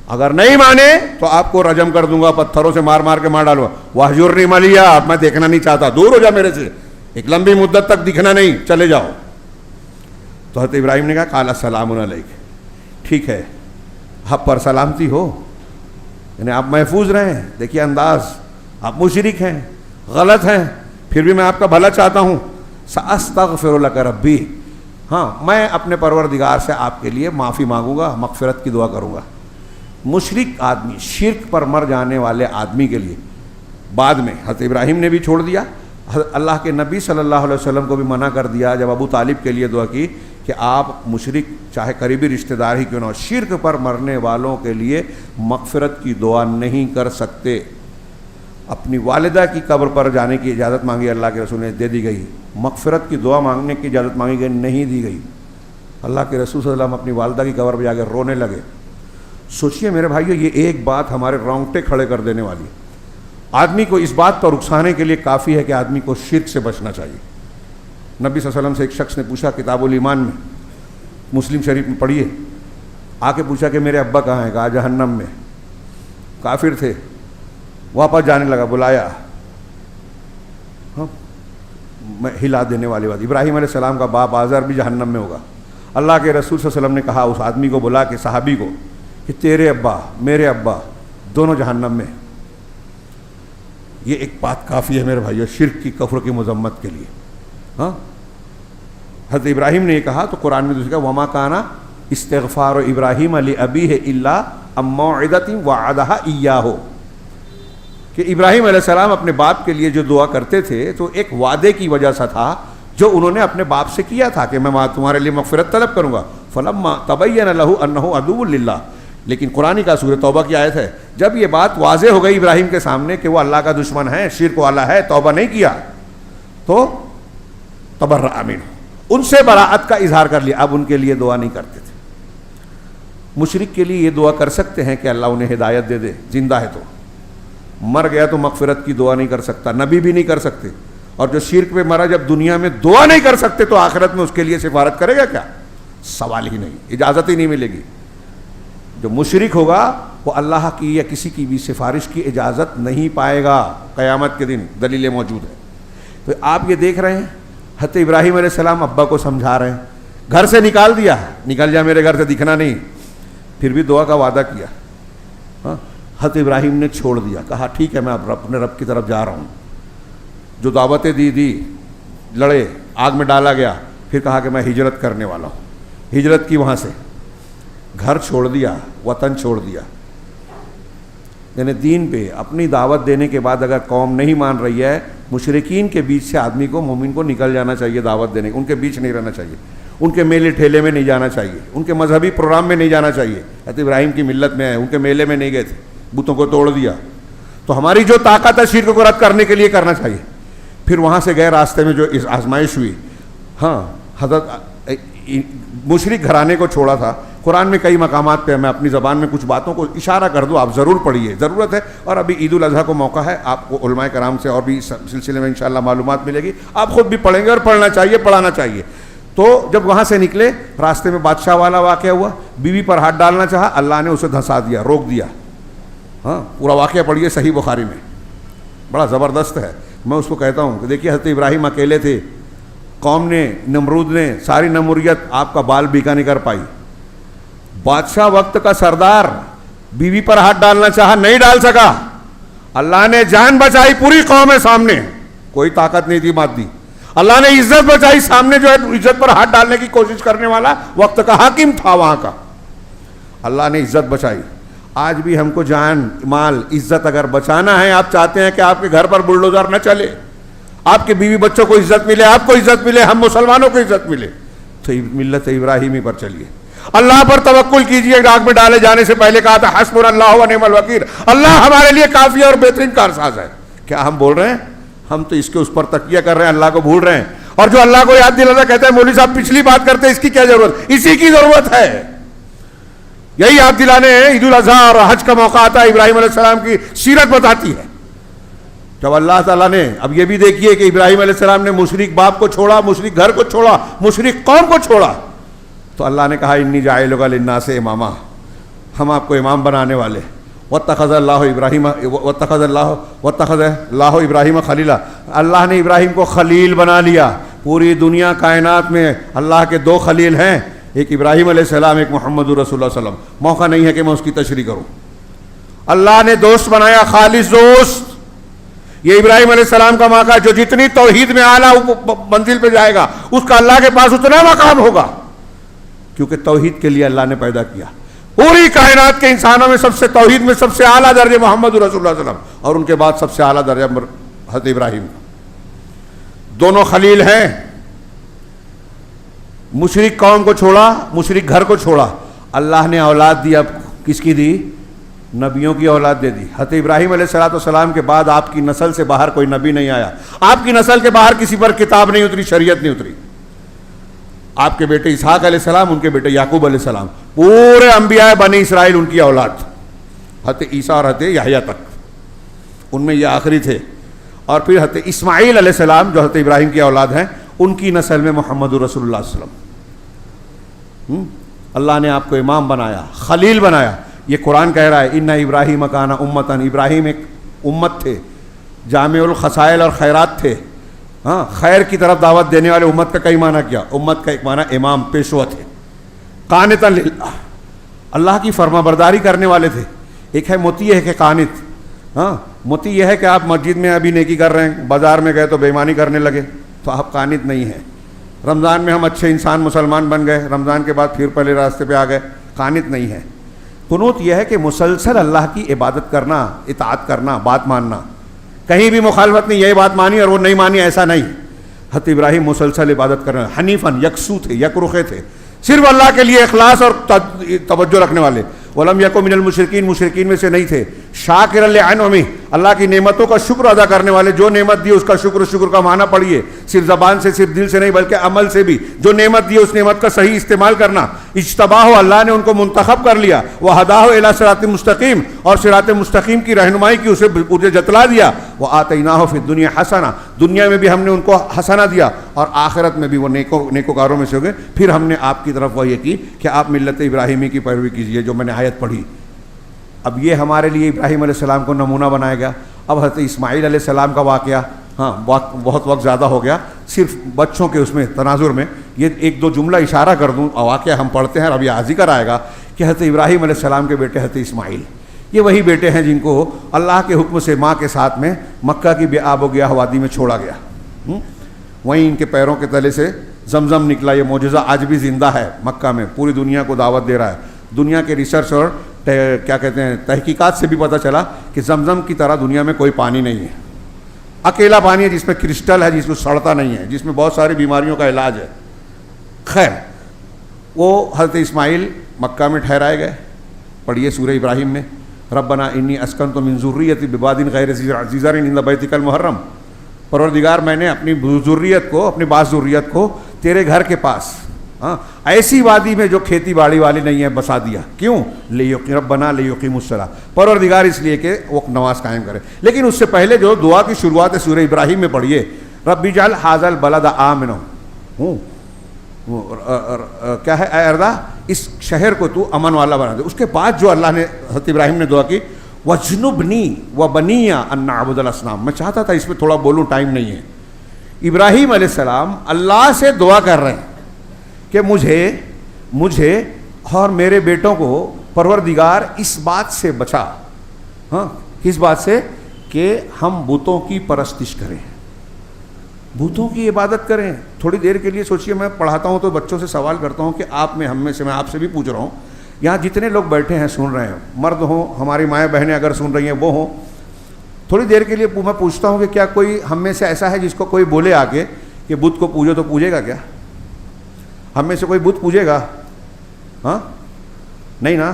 اگر نہیں مانے تو آپ کو رجم کر دوں گا، پتھروں سے مار مار کے مار ڈالوں گا. واہجرنی ملیا، میں دیکھنا نہیں چاہتا، دور ہو جا میرے سے، ایک لمبی مدت تک دکھنا نہیں، چلے جاؤ. تو حضرت ابراہیم نے کہا قال السلام علیک، ٹھیک ہے آپ پر سلامتی ہو، یعنی آپ محفوظ رہیں. دیکھیے انداز، آپ مشرک ہیں، غلط ہیں، پھر بھی میں آپ کا بھلا چاہتا ہوں. ساستغفر لک ربی، ہاں میں اپنے پروردگار سے آپ کے لیے معافی مانگوں گا، مغفرت کی دعا کروں گا. مشرک آدمی، شرک پر مر جانے والے آدمی کے لیے بعد میں حضرت ابراہیم نے بھی چھوڑ دیا، اللہ کے نبی صلی اللہ علیہ وسلم کو بھی منع کر دیا جب ابو طالب کے لیے دعا کی کہ آپ مشرک چاہے قریبی رشتہ دار ہی کیوں نہ ہو، شرک پر مرنے والوں کے لیے مغفرت کی دعا نہیں کر سکتے۔ اپنی والدہ کی قبر پر جانے کی اجازت مانگی، اللہ کے رسول نے دے دی گئی، مغفرت کی دعا مانگنے کی اجازت مانگی گئی، نہیں دی گئی۔ اللہ کے رسول صلی اللہ علیہ وسلم اپنی والدہ کی قبر پہ جا کے رونے لگے۔ سوچئے میرے بھائیو، یہ ایک بات ہمارے رونگٹے کھڑے کر دینے والی۔ آدمی کو اس بات پر اکسانے کے لیے کافی ہے کہ آدمی کو شرک سے بچنا چاہیے۔ نبی صلی اللہ علیہ وسلم سے ایک شخص نے پوچھا، کتاب الایمان میں مسلم شریف میں پڑھیے، آ کے پوچھا کہ میرے ابا کہاں ہیں؟ کہا جہنم میں۔ کافر تھے، واپس جانے لگا، بلایا، میں ہلا دینے والی بات، ابراہیم علیہ السلام کا باپ آزر بھی جہنم میں ہوگا۔ اللہ کے رسول صلی اللہ علیہ وسلم نے کہا اس آدمی کو بلا کے، صحابی کو، کہ تیرے ابا میرے ابا دونوں جہنم میں۔ یہ ایک بات کافی ہے میرے بھائیو شرک کی، کفر کی مذمت کے لیے۔ ہاں، حضرت ابراہیم نے یہ کہا تو قرآن میں دوسری کہا، وما کانا استغفار ابراہیم لابیہ الا عن موعدۃ وعدہا ایاہ، کہ ابراہیم علیہ السلام اپنے باپ کے لیے جو دعا کرتے تھے تو ایک وعدے کی وجہ سے تھا جو انہوں نے اپنے باپ سے کیا تھا کہ میں تمہارے لیے مغفرت طلب کروں گا، فلما تبین لہ انہ عدو للہ۔ لیکن قرآن کا سورہ توبہ کی آیت ہے، جب یہ بات واضح ہو گئی ابراہیم کے سامنے کہ وہ اللہ کا دشمن ہے، شرک والا ہے، توبہ نہیں کیا، تو تبرأ منہ، ان سے براءت کا اظہار کر لیا، اب ان کے لیے دعا نہیں کرتے تھے۔ مشرک کے لیے یہ دعا کر سکتے ہیں کہ اللہ انہیں ہدایت دے دے، زندہ ہے تو، مر گیا تو مغفرت کی دعا نہیں کر سکتا، نبی بھی نہیں کر سکتے، اور جو شرک پہ مرا جب دنیا میں دعا نہیں کر سکتے تو آخرت میں اس کے لیے سفارت کرے گا کیا؟ سوال ہی نہیں، اجازت ہی نہیں ملے گی۔ جو مشرک ہوگا وہ اللہ کی یا کسی کی بھی سفارش کی اجازت نہیں پائے گا قیامت کے دن، دلیلیں موجود ہیں۔ تو آپ یہ دیکھ رہے ہیں حضرت ابراہیم علیہ السلام ابا کو سمجھا رہے ہیں، گھر سے نکال دیا، نکل جا میرے گھر سے، دکھنا نہیں، پھر بھی دعا کا وعدہ کیا۔ ہاں، حضرت ابراہیم نے چھوڑ دیا، کہا ٹھیک ہے میں اب اپنے رب کی طرف جا رہا ہوں۔ جو دعوتیں دی لڑے، آگ میں ڈالا گیا، پھر کہا کہ میں ہجرت کرنے والا ہوں، ہجرت کی، وہاں سے گھر چھوڑ دیا، وطن چھوڑ دیا۔ یعنی دین پہ اپنی دعوت دینے کے بعد اگر قوم نہیں مان رہی ہے، مشرکین کے بیچ سے آدمی کو، مومن کو نکل جانا چاہیے دعوت دینے، ان کے بیچ نہیں رہنا چاہیے، ان کے میلے ٹھیلے میں نہیں جانا چاہیے، ان کے مذہبی پروگرام میں نہیں جانا چاہیے۔ حضرت ابراہیم کی ملت میں ہے، ان کے میلے میں نہیں گئے تھے، بتوں کو توڑ دیا۔ تو ہماری جو طاقت ہے شرک کو رد کرنے کے لیے کرنا چاہیے۔ پھر وہاں سے گئے، راستے میں جو آزمائش ہوئی، ہاں، حضرت مشرک گھرانے کو چھوڑا تھا۔ قرآن میں کئی مقامات پہ میں اپنی زبان میں کچھ باتوں کو اشارہ کر دوں، آپ ضرور پڑھیے، ضرورت ہے۔ اور ابھی عید الاضحیٰ کو موقع ہے، آپ کو علماء کرام سے اور بھی سلسلے میں انشاءاللہ معلومات ملے گی، آپ خود بھی پڑھیں گے اور پڑھنا چاہیے، پڑھانا چاہیے۔ تو جب وہاں سے نکلے، راستے میں بادشاہ والا واقعہ ہوا، بیوی پر ہاتھ ڈالنا چاہا، اللہ نے اسے دھنسا دیا، روک دیا۔ ہاں، پورا واقعہ پڑھیے صحیح بخاری میں، بڑا زبردست ہے۔ میں اس کو کہتا ہوں کہ دیکھیے حضرت ابراہیم اکیلے تھے، قوم نے، نمرود نے ساری نموریت آپ کا بال بیکا نہیں کر پائی۔ بادشاہ وقت کا سردار بیوی پر ہاتھ ڈالنا چاہا، نہیں ڈال سکا، اللہ نے جان بچائی، پوری قوم ہے سامنے، کوئی طاقت نہیں تھی مادی، اللہ نے عزت بچائی، سامنے جو ہے عزت پر ہاتھ ڈالنے کی کوشش کرنے والا وقت کا حاکم تھا وہاں کا، اللہ نے عزت بچائی۔ آج بھی ہم کو جان، مال، عزت اگر بچانا ہے، آپ چاہتے ہیں کہ آپ کے گھر پر بلڈوزر نہ چلے، آپ کے بیوی بچوں کو عزت ملے، آپ کو عزت ملے، ہم مسلمانوں کو عزت ملے، تو ملت ابراہیمی پر چلیے، اللہ پر توکل کیجئے۔ آگ میں ڈالے جانے سے پہلے کہا تھا حسبنا اللہ و نعم الوکیل، اللہ ہمارے لیے کافی اور بہترین کارساز ہے۔ کیا ہم بول رہے ہیں؟ ہم تو اس کے اس پر تکیہ کر رہے ہیں، اللہ کو بھول رہے ہیں، اور جو اللہ کو یاد دلاتا کہتے ہیں مولوی صاحب پچھلی بات کرتے ہیں، اس کی کیا ضرورت؟ اسی کی ضرورت ہے۔ یہی یاد دلانے عید الاضحیٰ اور حج کا موقع آتا ہے، ابراہیم علیہ السلام کی سیرت بتاتی ہے۔ جب اللہ تعالیٰ نے، اب یہ بھی دیکھیے کہ ابراہیم علیہ السلام نے مشرک باپ کو چھوڑا، مشرک گھر کو چھوڑا، مشرک قوم کو چھوڑا، تو اللہ نے کہا انی جاعلک للناس اماما، ہم آپ کو امام بنانے والے۔ واتخذ اللہ ابراہیم خلیلا، اللہ نے ابراہیم کو خلیل بنا لیا۔ پوری دنیا کائنات میں اللہ کے دو خلیل ہیں، ایک ابراہیم علیہ السلام، ایک محمد رسول اللہ صلی اللہ علیہ وسلم۔ موقع نہیں ہے کہ میں اس کی تشریح کروں۔ اللہ نے دوست بنایا، خالص دوست۔ یہ ابراہیم علیہ السلام کا موقع، جو جتنی توحید میں اعلیٰ منزل پہ جائے گا اس کا اللہ کے پاس اتنا مقام ہوگا، کیونکہ توحید کے لیے اللہ نے پیدا کیا۔ پوری کائنات کے انسانوں میں سب سے توحید میں سب سے اعلیٰ درجے محمد رسول اللہ صلی اللہ علیہ وسلم، اور ان کے بعد سب سے اعلیٰ درجہ حضرت ابراہیم کا۔ دونوں خلیل ہیں۔ مشرک قوم کو چھوڑا, مشرک گھر کو چھوڑا, اللہ نے اولاد دی. اب کس کی دی؟ نبیوں کی اولاد دے دی. حضرت ابراہیم علیہ السلام کے بعد آپ کی نسل سے باہر کوئی نبی نہیں آیا, آپ کی نسل کے باہر کسی پر کتاب نہیں اتری, شریعت نہیں اتری. آپ کے بیٹے اسحاق علیہ السلام, ان کے بیٹے یعقوب علیہ السلام, پورے انبیاء بنی اسرائیل ان کی اولاد, حضرت عیسیٰ اور حضرت یحییٰ تک, ان میں یہ آخری تھے. اور پھر حضرت اسماعیل علیہ السلام جو حضرت ابراہیم کی اولاد ہیں, ان کی نسل میں محمد رسول اللہ صلی اللہ علیہ وسلم. اللہ نے آپ کو امام بنایا, خلیل بنایا. یہ قرآن کہہ رہا ہے ان ابراہیم کان امتن, ابراہیم ایک امت تھے, جامع الخصائل اور خیرات تھے. ہاں, خیر کی طرف دعوت دینے والے. امت کا کئی معنی کیا؟ امت کا ایک معنی امام, پیشوا تھے. قانتا للہ, اللہ کی فرما برداری کرنے والے تھے. ایک ہے مطیع, ہے کہ قانت. ہاں, مطیع یہ ہے کہ آپ مسجد میں ابھی نیکی کر رہے ہیں, بازار میں گئے تو بے ایمانی کرنے لگے, تو آپ قانت نہیں ہیں. رمضان میں ہم اچھے انسان مسلمان بن گئے, رمضان کے بعد پھر پہلے راستے پہ آ گئے, قانت نہیں ہے. قنوت یہ ہے کہ مسلسل اللہ کی عبادت کرنا, اطاعت کرنا, بات ماننا. کہیں بھی مخالفت نہیں, یہ بات مانی اور وہ نہیں مانی, ایسا نہیں. حضرت ابراہیم مسلسل عبادت کرنا, حنیفاً, یکسو تھے, یکرخے تھے, صرف اللہ کے لیے اخلاص اور توجہ رکھنے والے. ولم یکن من المشرکین, مشرکین میں سے نہیں تھے. شاکرا لانعمہ, اللہ کی نعمتوں کا شکر ادا کرنے والے. جو نعمت دی اس کا شکر کا معنی پڑھیے, صرف زبان سے, صرف دل سے نہیں بلکہ عمل سے بھی. جو نعمت دی اس نعمت کا صحیح استعمال کرنا. اجتباہ, اللہ نے ان کو منتخب کر لیا. وہداہ الی صراط مستقیم, اور صراط مستقیم کی رہنمائی کی, اسے جتلا دیا. وآتیناہ فی الدنیا حسنہ, دنیا میں بھی ہم نے ان کو حسنہ دیا, اور آخرت میں بھی وہ نیکوکاروں میں سے ہو گئے. پھر ہم نے آپ کی طرف وحی کی کہ آپ ملت ابراہیمی کی پیروی کیجیے, جو میں نے آیت پڑھی. اب یہ ہمارے لیے ابراہیم علیہ السلام کو نمونہ بنایا گیا. اب حضرت اسماعیل علیہ السلام کا واقعہ, ہاں بہت وقت زیادہ ہو گیا, صرف بچوں کے اس میں تناظر میں یہ ایک دو جملہ اشارہ کر دوں. واقعہ ہم پڑھتے ہیں, اب یہ ذکر آئے گا کہ حضرت ابراہیم علیہ السلام کے بیٹے حضرت اسماعیل, یہ وہی بیٹے ہیں جن کو اللہ کے حکم سے ماں کے ساتھ میں مکہ کی بے آب و گیاہ وادی میں چھوڑا گیا. وہیں ان کے پیروں کے تلے سے زمزم نکلا. یہ معجزہ آج بھی زندہ ہے مکہ میں, پوری دنیا کو دعوت دے رہا ہے. دنیا کے ریسرچ اور کیا کہتے ہیں تحقیقات سے بھی پتہ چلا کہ زمزم کی طرح دنیا میں کوئی پانی نہیں ہے. اکیلا پانی ہے جس میں کرسٹل ہے, جس میں سڑتا نہیں ہے, جس میں بہت ساری بیماریوں کا علاج ہے. خیر, وہ حضرت اسماعیل مکہ میں ٹھہرائے گئے. پڑھیے سورہ ابراہیم میں, ربنا انی اسکنت من ذریتی بواد غیر ذی زرع عند بیتک المحرم, پروردگار میں نے اپنی ذریت کو, اپنی بعض ذریت کو تیرے گھر کے پاس, ہاں, ایسی وادی میں جو کھیتی باڑی والی نہیں ہے, بسا دیا. کیوں؟ ربنا لیقیموا الصلاۃ, پروردگار اس لیے کہ وہ نماز قائم کرے. لیکن اس سے پہلے جو دعا کی شروعات ہے سورہ ابراہیم میں پڑھیے, رب اجعل ھذا البلد آمنا, کیا ہے, اے اردا اس شہر کو تو امن والا بنا دے. اس کے بعد جو اللہ نے حضرت ابراہیم نے دعا کی, وَجْنُبْنِي وَبَنِيَّ أَن نَعْبُدَ الْأَصْنَامَ. میں چاہتا تھا اس میں تھوڑا بولوں, ٹائم نہیں ہے. ابراہیم علیہ السلام اللہ سے دعا کر رہے ہیں کہ مجھے اور میرے بیٹوں کو پروردگار اس بات سے بچا. ہاں, کس بات سے؟ کہ ہم بتوں کی پرستش کریں, بتوں کی عبادت کریں. تھوڑی دیر کے لیے سوچئے, میں پڑھاتا ہوں تو بچوں سے سوال کرتا ہوں کہ آپ میں, ہم میں سے, میں آپ سے بھی پوچھ رہا ہوں, یہاں جتنے لوگ بیٹھے ہیں سن رہے ہیں, مرد ہوں, ہماری مائیں بہنیں اگر سن رہی ہیں وہ ہوں, تھوڑی دیر کے لیے میں پوچھتا ہوں کہ کیا کوئی ہم میں سے ایسا ہے جس کو کوئی بولے آ کے کہ بت کو پوجو, تو پوجے گا کیا؟ ہم میں سے کوئی بت پوجے گا؟ ہاں, نہیں نا.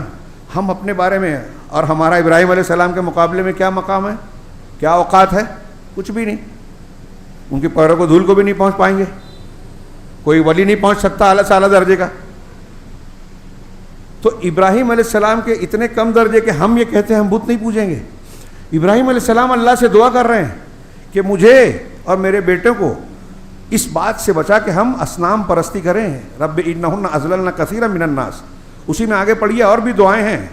ہم اپنے بارے میں اور ہمارا ابراہیم علیہ السلام کے مقابلے میں کیا مقام ہے, کیا اوقات ہے؟ کچھ بھی نہیں. ان کے پیروں کو دھول کو بھی نہیں پہنچ پائیں گے. کوئی ولی نہیں پہنچ سکتا اعلیٰ درجے کا. تو ابراہیم علیہ السلام کے اتنے کم درجے کہ ہم یہ کہتے ہیں ہم بت نہیں پوجیں گے. ابراہیم علیہ السلام اللہ سے دعا کر رہے ہیں کہ مجھے اور میرے بیٹے کو اس بات سے بچا کہ ہم اصنام پرستی کریں. رب انہن اضللن کثیرا من الناس. اسی میں آگے پڑھیے, اور بھی دعائیں ہیں.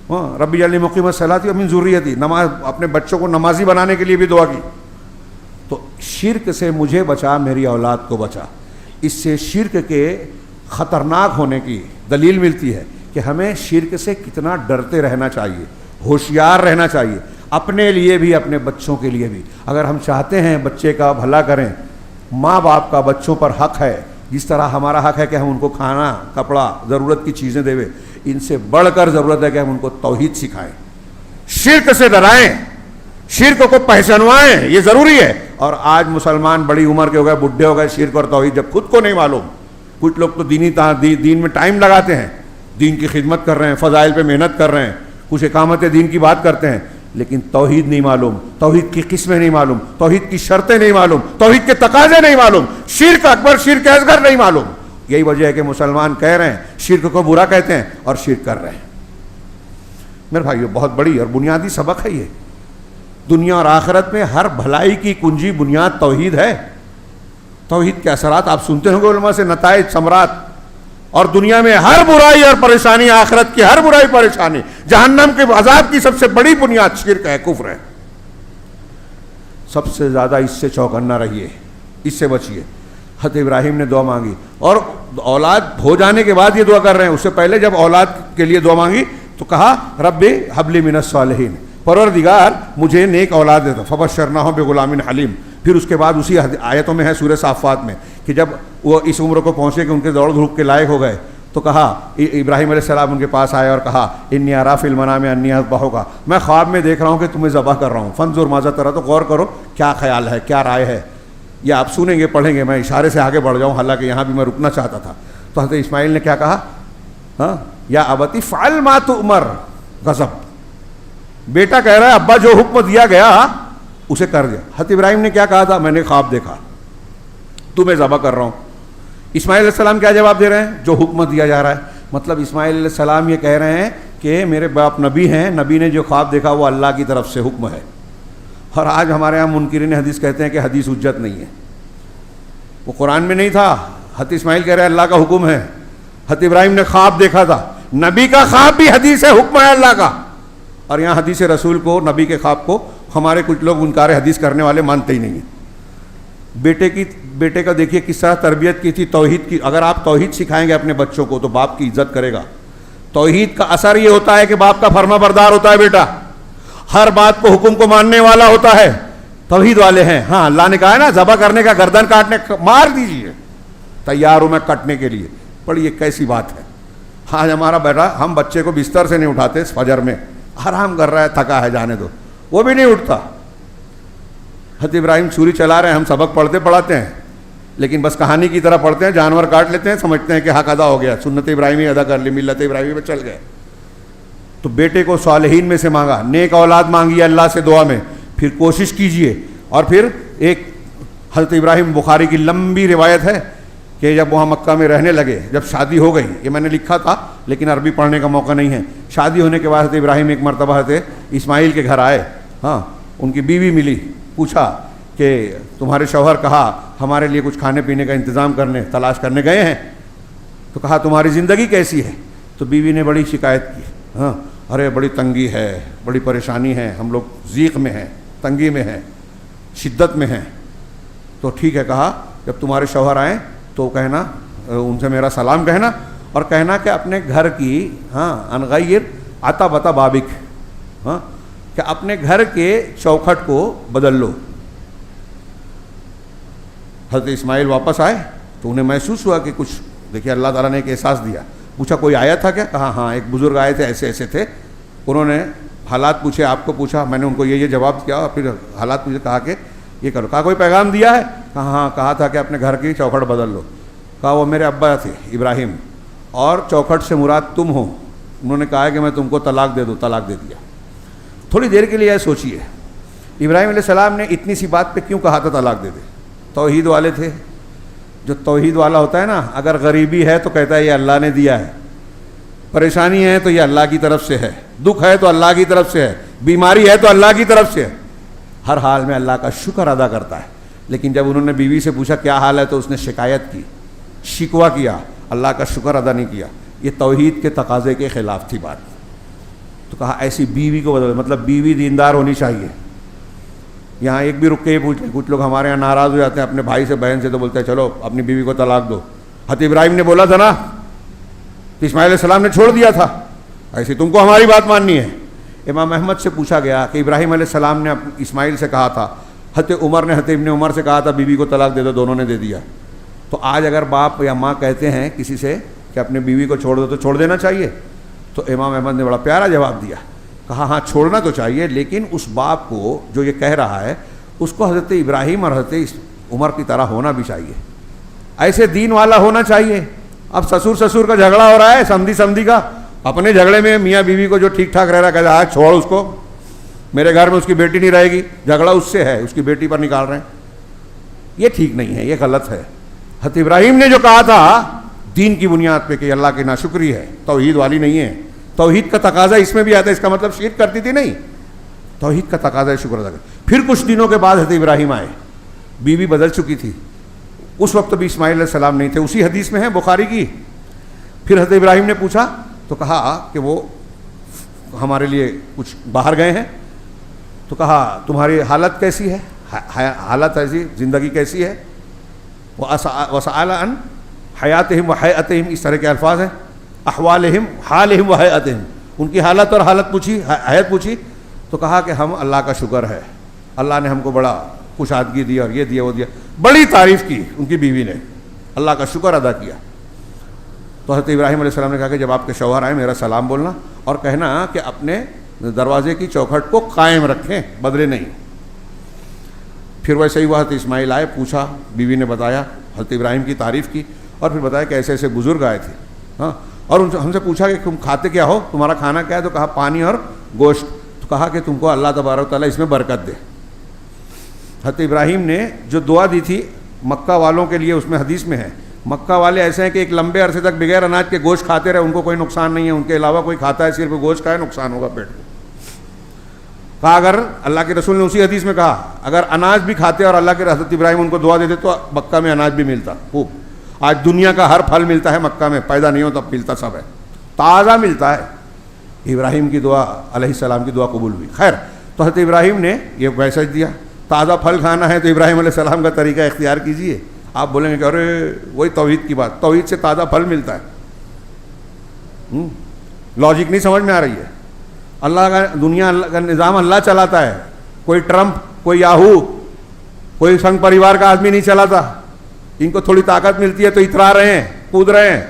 رب اجعلنی مقیم الصلاۃ ومن ذریتی, نماز, اپنے بچوں کو نمازی بنانے کے لیے بھی دعا کی. تو شرک سے مجھے بچا, میری اولاد کو بچا. اس سے شرک کے خطرناک ہونے کی دلیل ملتی ہے کہ ہمیں شرک سے کتنا ڈرتے رہنا چاہیے, ہوشیار رہنا چاہیے, اپنے لیے بھی, اپنے بچوں کے لیے بھی. اگر ہم چاہتے ہیں بچے کا بھلا کریں, ماں باپ کا بچوں پر حق ہے, جس طرح ہمارا حق ہے کہ ہم ان کو کھانا, کپڑا, ضرورت کی چیزیں دے, ان سے بڑھ کر ضرورت ہے کہ ہم ان کو توحید سکھائیں, شرک سے ڈرائیں, شرک کو پہچانوائیں. یہ ضروری ہے. اور آج مسلمان بڑی عمر کے ہو گئے, بڈھے ہو گئے, شرک اور توحید جب خود کو نہیں معلوم, کچھ لوگ تو دین میں ٹائم لگاتے ہیں، دین کی خدمت کر رہے ہیں، فضائل پہ محنت کر رہے ہیں، کچھ اقامت دین کی بات کرتے ہیں، لیکن توحید نہیں معلوم، توحید کی قسمیں نہیں معلوم، توحید کی شرطیں نہیں معلوم، توحید کے تقاضے نہیں معلوم، شرک اکبر شرک اصغر نہیں معلوم۔ یہی وجہ ہے کہ مسلمان کہہ رہے ہیں شرک کو برا کہتے ہیں اور شرک کر رہے ہیں۔ میرے بھائیو، بہت بڑی اور بنیادی سبق ہے یہ۔ دنیا اور آخرت میں ہر بھلائی کی کنجی بنیاد توحید ہے۔ توحید کے اثرات آپ سنتے ہوں گے علماء سے، نتائج ثمرات، اور دنیا میں ہر برائی اور پریشانی، آخرت کی ہر برائی پریشانی، جہنم کے عذاب کی سب سے بڑی بنیاد شرک ہے، کفر ہے۔ سب سے زیادہ اس سے چوکنا رہیے، اس سے بچیے۔ حضرت ابراہیم نے دعا مانگی، اور اولاد ہو جانے کے بعد یہ دعا کر رہے ہیں، اس سے پہلے جب اولاد کے لیے دعا مانگی تو کہا رب ہب لی من الصالحین، پروردگار مجھے نیک اولاد دے دو، فبشرناہ بغلام حلیم۔ پھر اس کے بعد اسی آیتوں میں ہے سورہ صافات میں کہ جب وہ اس عمر کو پہنچے کہ ان کے دوڑ دھوپ کے لائق ہو گئے تو کہا، ابراہیم علیہ السلام ان کے پاس آئے اور کہا انی ارا فی المنام انی اذبحک، میں خواب میں دیکھ رہا ہوں کہ تمہیں ذبح کر رہا ہوں، فانظر ماذا تری، تو غور کرو کیا خیال ہے، کیا رائے ہے۔ یہ آپ سنیں گے، پڑھیں گے، میں اشارے سے آگے بڑھ جاؤں، حالانکہ یہاں بھی میں رکنا چاہتا تھا۔ تو حضرت اسماعیل نے کیا کہا، ہاں یا ابتی فعل ما تؤمر، غضب، بیٹا کہہ رہا ہے ابا جو حکم دیا گیا اسے کر دیا۔ حضرت ابراہیم نے کیا کہا تھا، میں نے خواب دیکھا تمہیں ذبح کر رہا ہوں۔ اسماعیل علیہ السلام کیا جواب دے رہے ہیں، جو حکم دیا جا رہا ہے۔ مطلب اسماعیل علیہ السلام یہ کہہ رہے ہیں کہ میرے باپ نبی ہیں، نبی نے جو خواب دیکھا وہ اللہ کی طرف سے حکم ہے۔ اور آج ہمارے یہاں منکرین حدیث کہتے ہیں کہ حدیث حجت نہیں ہے، وہ قرآن میں نہیں تھا۔ حضرت اسماعیل کہہ رہے ہیں اللہ کا حکم ہے، حضرت ابراہیم نے خواب دیکھا تھا، نبی کا خواب بھی حدیث ہے، حکم ہے اللہ کا۔ اور یہاں حدیث رسول کو، نبی کے خواب کو ہمارے کچھ لوگ انکار حدیث کرنے والے مانتے ہی نہیں ہیں۔ بیٹے کا دیکھیے کس طرح تربیت کی تھی توحید کی۔ اگر آپ توحید سکھائیں گے اپنے بچوں کو تو باپ کی عزت کرے گا۔ توحید کا اثر یہ ہوتا ہے کہ باپ کا فرما بردار ہوتا ہے، بیٹا ہر بات کو، حکم کو ماننے والا ہوتا ہے۔ توحید والے ہیں، ہاں اللہ نے کہا ہے نا ذبح کرنے کا، گردن کاٹنے کا، مار دیجیے، تیار ہوں میں کٹنے کے لیے۔ پر یہ کیسی بات ہے؟ آج ہمارا بیٹا، ہم بچے کو بستر سے نہیں اٹھاتے، فجر میں آرام کر رہا ہے، تھکا ہے، جانے دو، وہ بھی نہیں اٹھتا۔ حضرت ابراہیم چھری چلا رہے ہیں، ہم سبق پڑھتے پڑھاتے ہیں، لیکن بس کہانی کی طرح پڑھتے ہیں، جانور کاٹ لیتے ہیں، سمجھتے ہیں کہ حق ادا ہو گیا، سنت ابراہیمی ادا کر لی، ملت ابراہیمی پہ چل گئے۔ تو بیٹے کو صالحین میں سے مانگا، نیک اولاد مانگی اللہ سے دعا میں، پھر کوشش کیجئے۔ اور پھر ایک حضرت ابراہیم، بخاری کی لمبی روایت ہے کہ جب وہاں مکہ میں رہنے لگے، جب شادی ہو گئی، یہ میں نے لکھا تھا لیکن عربی پڑھنے کا موقع نہیں ہے، شادی ہونے کے بعد حضرت ابراہیم ایک مرتبہ حضرت اسماعیل کے گھر آئے، ہاں ان کی بیوی ملی، پوچھا کہ تمہارے شوہر کہا ہمارے لیے کچھ کھانے پینے کا انتظام کرنے تلاش کرنے گئے ہیں، تو کہا تمہاری زندگی کیسی ہے؟ تو بیوی نے بڑی شکایت کی، ہاں ارے بڑی تنگی ہے، بڑی پریشانی ہے، ہم لوگ ضیق میں ہیں، تنگی میں ہیں، شدت میں ہیں۔ تو ٹھیک ہے، کہا جب تمہارے شوہر آئیں تو کہنا، ان سے میرا سلام کہنا، اور کہنا کہ اپنے گھر کی، ہاں انغیر عطا بتا بابک، ہاں کہ اپنے گھر کے چوکھٹ کو بدل لو۔ حضرت اسماعیل واپس آئے تو انہیں محسوس ہوا کہ کچھ، دیکھیے اللہ تعالیٰ نے ایک احساس دیا۔ پوچھا کوئی آیا تھا کیا؟ کہا ہاں ایک بزرگ آئے تھے، ایسے ایسے تھے، انہوں نے حالات پوچھے، آپ کو پوچھا، میں نے ان کو یہ جواب کیا، اور پھر حالات پوچھے، کہا کہ یہ کرو۔ کہا کوئی پیغام دیا ہے؟ کہا ہاں، کہا تھا کہ اپنے گھر کی چوکھٹ بدل لو۔ کہا وہ میرے ابا تھے ابراہیم، اور چوکھٹ سے مراد تم ہو، انہوں نے کہا کہ میں تم کو طلاق دے دوں، طلاق دے دیا۔ تھوڑی دیر کے لیے یہ سوچیے، ابراہیم علیہ السلام نے اتنی سی بات پہ کیوں کہا تھا طلاق دے دے؟ توحید والے تھے۔ جو توحید والا ہوتا ہے نا، اگر غریبی ہے تو کہتا ہے یہ اللہ نے دیا ہے، پریشانی ہے تو یہ اللہ کی طرف سے ہے، دکھ ہے تو اللہ کی طرف سے ہے، بیماری ہے تو اللہ کی طرف سے ہے، ہر حال میں اللہ کا شکر ادا کرتا ہے۔ لیکن جب انہوں نے بیوی سے پوچھا کیا حال ہے تو اس نے شکایت کی، شکوہ کیا، اللہ کا شکر ادا نہیں کیا۔ یہ توحید کے تقاضے کے خلاف تھی بات۔ تو کہا ایسی بیوی کو بدل، مطلب بیوی دیندار ہونی چاہیے۔ یہاں ایک بھی رک کے یہ پوچھ لیں، کچھ لوگ ہمارے یہاں ناراض ہو جاتے ہیں اپنے بھائی سے، بہن سے، تو بولتے ہیں چلو اپنی بیوی کو طلاق دو۔ حضرت ابراہیم نے بولا تھا نا، تو اسماعیل علیہ السلام نے چھوڑ دیا تھا، ایسے تم کو ہماری بات ماننی ہے۔ امام احمد سے پوچھا گیا کہ ابراہیم علیہ السلام نے اسماعیل سے کہا تھا، حضرت عمر نے حضرت ابن عمر سے کہا تھا بیوی کو طلاق دے دو، دونوں نے دے دیا۔ تو آج اگر باپ یا ماں کہتے ہیں کسی سے کہ اپنے بیوی کو چھوڑ دو تو چھوڑ دینا چاہیے؟ تو امام احمد نے بڑا پیارا جواب دیا، کہا ہاں چھوڑنا تو چاہیے، لیکن اس باپ کو جو یہ کہہ رہا ہے اس کو حضرت ابراہیم اور حضرت عمر کی طرح ہونا بھی چاہیے۔ ایسے دین والا ہونا چاہیے. اب سسر کا جھگڑا ہو رہا ہے, سمدھی کا, اپنے جھگڑے میں میاں بیوی کو جو ٹھیک ٹھاک رہ رہا ہے کہتا ہے چھوڑ اس کو, میرے گھر میں اس کی بیٹی نہیں رہے گی, جھگڑا اس سے ہے, اس کی بیٹی پر نکال رہے ہیں. یہ ٹھیک نہیں ہے, یہ غلط ہے. حضرت ابراہیم نے جو کہا تھا دین کی بنیاد پہ کہ اللہ کی ناشکری ہے, توحید والی نہیں ہے. توحید کا تقاضا اس میں بھی آتا ہے, اس کا مطلب شرک کرتی تھی نہیں, توحید کا تقاضا ہے شکر ادا کر. پھر کچھ دنوں کے بعد حضرت ابراہیم آئے, بیوی بدل چکی تھی, اس وقت بھی اسماعیل علیہ السلام نہیں تھے, اسی حدیث میں ہے بخاری کی. پھر حضرت ابراہیم نے پوچھا تو کہا کہ وہ ہمارے لیے کچھ باہر گئے ہیں. تو کہا تمہاری حالت کیسی ہے, حالت ایسی, زندگی کیسی ہے. وسأل عن حیاتہم و حیاتہم, اس طرح کے الفاظ ہیں, احوالہم حالہم و حیاتہم, ان کی حالت اور حالت پوچھی, حیات پوچھی. تو کہا کہ ہم اللہ کا شکر ہے, اللہ نے ہم کو بڑا کشادگی دی اور یہ دیا وہ دیا, بڑی تعریف کی ان کی بیوی نے, اللہ کا شکر ادا کیا. تو حضرت ابراہیم علیہ السلام نے کہا کہ جب آپ کے شوہر آئے میرا سلام بولنا اور کہنا کہ اپنے دروازے کی چوکھٹ کو قائم رکھیں, بدلے نہیں. پھر ویسے ہی وہ حضرت اسماعیل آئے, پوچھا, بیوی نے بتایا, حضرت ابراہیم کی تعریف کی اور پھر بتایا کہ ایسے ایسے بزرگ آئے تھے. ہاں, اور ہم سے پوچھا کہ تم کھاتے کیا ہو, تمہارا کھانا کیا ہے. تو کہا پانی اور گوشت. تو کہا کہ تم کو اللہ تبارک و تعالیٰ اس میں برکت دے. حضرت ابراہیم نے جو دعا دی تھی مکہ والوں کے لیے, اس میں حدیث میں ہے, مکہ والے ایسے ہیں کہ ایک لمبے عرصے تک بغیر اناج کے گوشت کھاتے رہے, ان کو کوئی نقصان نہیں ہے, ان کے علاوہ کوئی کھاتا ہے صرف گوشت کا ہے, نقصان ہوگا پیٹ کو. کہا اگر اللہ کے رسول نے اسی حدیث میں کہا اگر اناج بھی کھاتے اور اللہ کے حضرت ابراہیم ان کو دعا دیتے تو مکہ میں اناج بھی ملتا خوب. آج دنیا کا ہر پھل ملتا ہے, مکہ میں پیدا نہیں ہوتا, ملتا سب ہے, تازہ ملتا ہے. ابراہیم کی دعا علیہ السلام کی دعا قبول ہوئی. خیر, تو حضرت ابراہیم نے یہ میسج دیا, تازہ پھل کھانا ہے تو ابراہیم علیہ السلام کا طریقہ اختیار کیجئے. آپ بولیں گے کہ ارے وہی توحید کی بات, توحید سے تازہ پھل ملتا ہے. لاجک نہیں سمجھ میں آ رہی ہے. اللہ کا دنیا کا نظام اللہ چلاتا ہے, کوئی ٹرمپ, کوئی یاہو, کوئی سنگ پریوار کا آدمی نہیں چلاتا. ان کو تھوڑی طاقت ملتی ہے تو اترا رہے ہیں, کود رہے ہیں.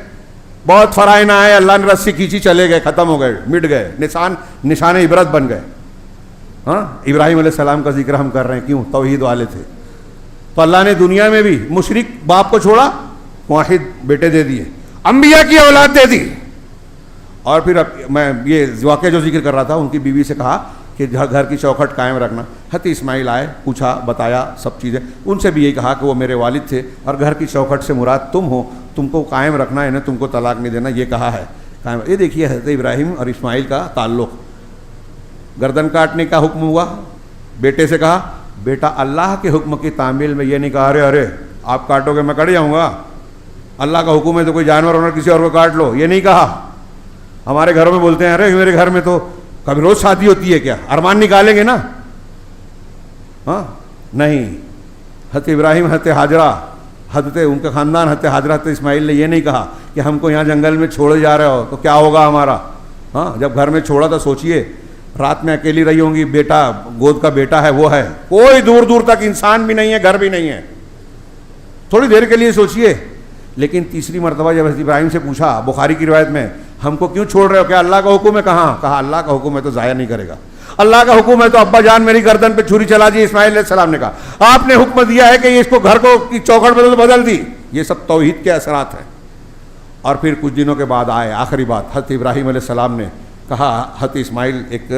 بہت فرائض آئے, اللہ نے رسی کھینچی, چلے گئے, ختم ہو گئے, مٹ گئے, نشان عبرت بن گئے. ہاں, ابراہیم علیہ السلام کا ذکر ہم کر رہے ہیں, کیوں؟ توحید والے تھے. تو اللہ نے دنیا میں بھی مشرک باپ کو چھوڑا, موحد بیٹے دے دیے, انبیاء کی اولاد دے دی. اور پھر میں یہ واقعہ جو ذکر کر رہا تھا, ان کی بیوی سے کہا کہ گھر کی چوکھٹ قائم رکھنا. حضرت اسماعیل آئے, پوچھا, بتایا سب چیزیں. ان سے بھی یہی کہا کہ وہ میرے والد تھے اور گھر کی چوکھٹ سے مراد تم ہو, تم کو قائم رکھنا ہے, انہیں تم کو طلاق نہیں دینا, یہ کہا ہے قائم. یہ دیکھیے حضرت ابراہیم اور اسماعیل کا تعلق. گردن کاٹنے کا حکم ہوا, بیٹے سے کہا بیٹا اللہ کے حکم کی تعمیل میں یہ نہیں کہا ارے آپ کاٹو گے میں کٹ جاؤں گا, اللہ کا حکم ہے تو کوئی جانور اور کسی اور کو کاٹ لو, یہ نہیں کہا. ہمارے گھروں میں بولتے ہیں ارے میرے گھر میں تو کبھی روز شادی ہوتی ہے, کیا ارمان نکالیں گے نا. ہاں نہیں, حضرت ابراہیم, حضرت ہاجرہ, حضرت ان کا خاندان, حضرت ہاجرہ, حضرت اسماعیل نے یہ نہیں کہا کہ ہم کو یہاں جنگل میں چھوڑے جا رہے ہو تو کیا ہوگا ہمارا. ہاں, جب گھر میں چھوڑا تو سوچئے رات میں اکیلی رہی ہوں گی, بیٹا گود کا بیٹا ہے وہ ہے, کوئی دور دور تک انسان بھی نہیں ہے, گھر بھی نہیں ہے, تھوڑی دیر کے لیے سوچئے. لیکن تیسری مرتبہ جب حضرت ابراہیم سے پوچھا, بخاری کی روایت میں, ہم کو کیوں چھوڑ رہے ہو, کیا اللہ کا حکم ہے, کہاں, کہا اللہ کا حکم ہے تو ضائع نہیں کرے گا, اللہ کا حکم ہے تو ابا جان میری گردن پہ چھری چلا دی. اسماعیل علیہ السلام نے کہا آپ نے حکم دیا ہے کہ یہ اس کو گھر کو چوکھٹ بدل دی. یہ سب توحید کے اثرات ہیں. اور پھر کچھ دنوں کے بعد آئے, آخری بات, حضرت ابراہیم علیہ السلام نے کہا, حضرت اسماعیل ایک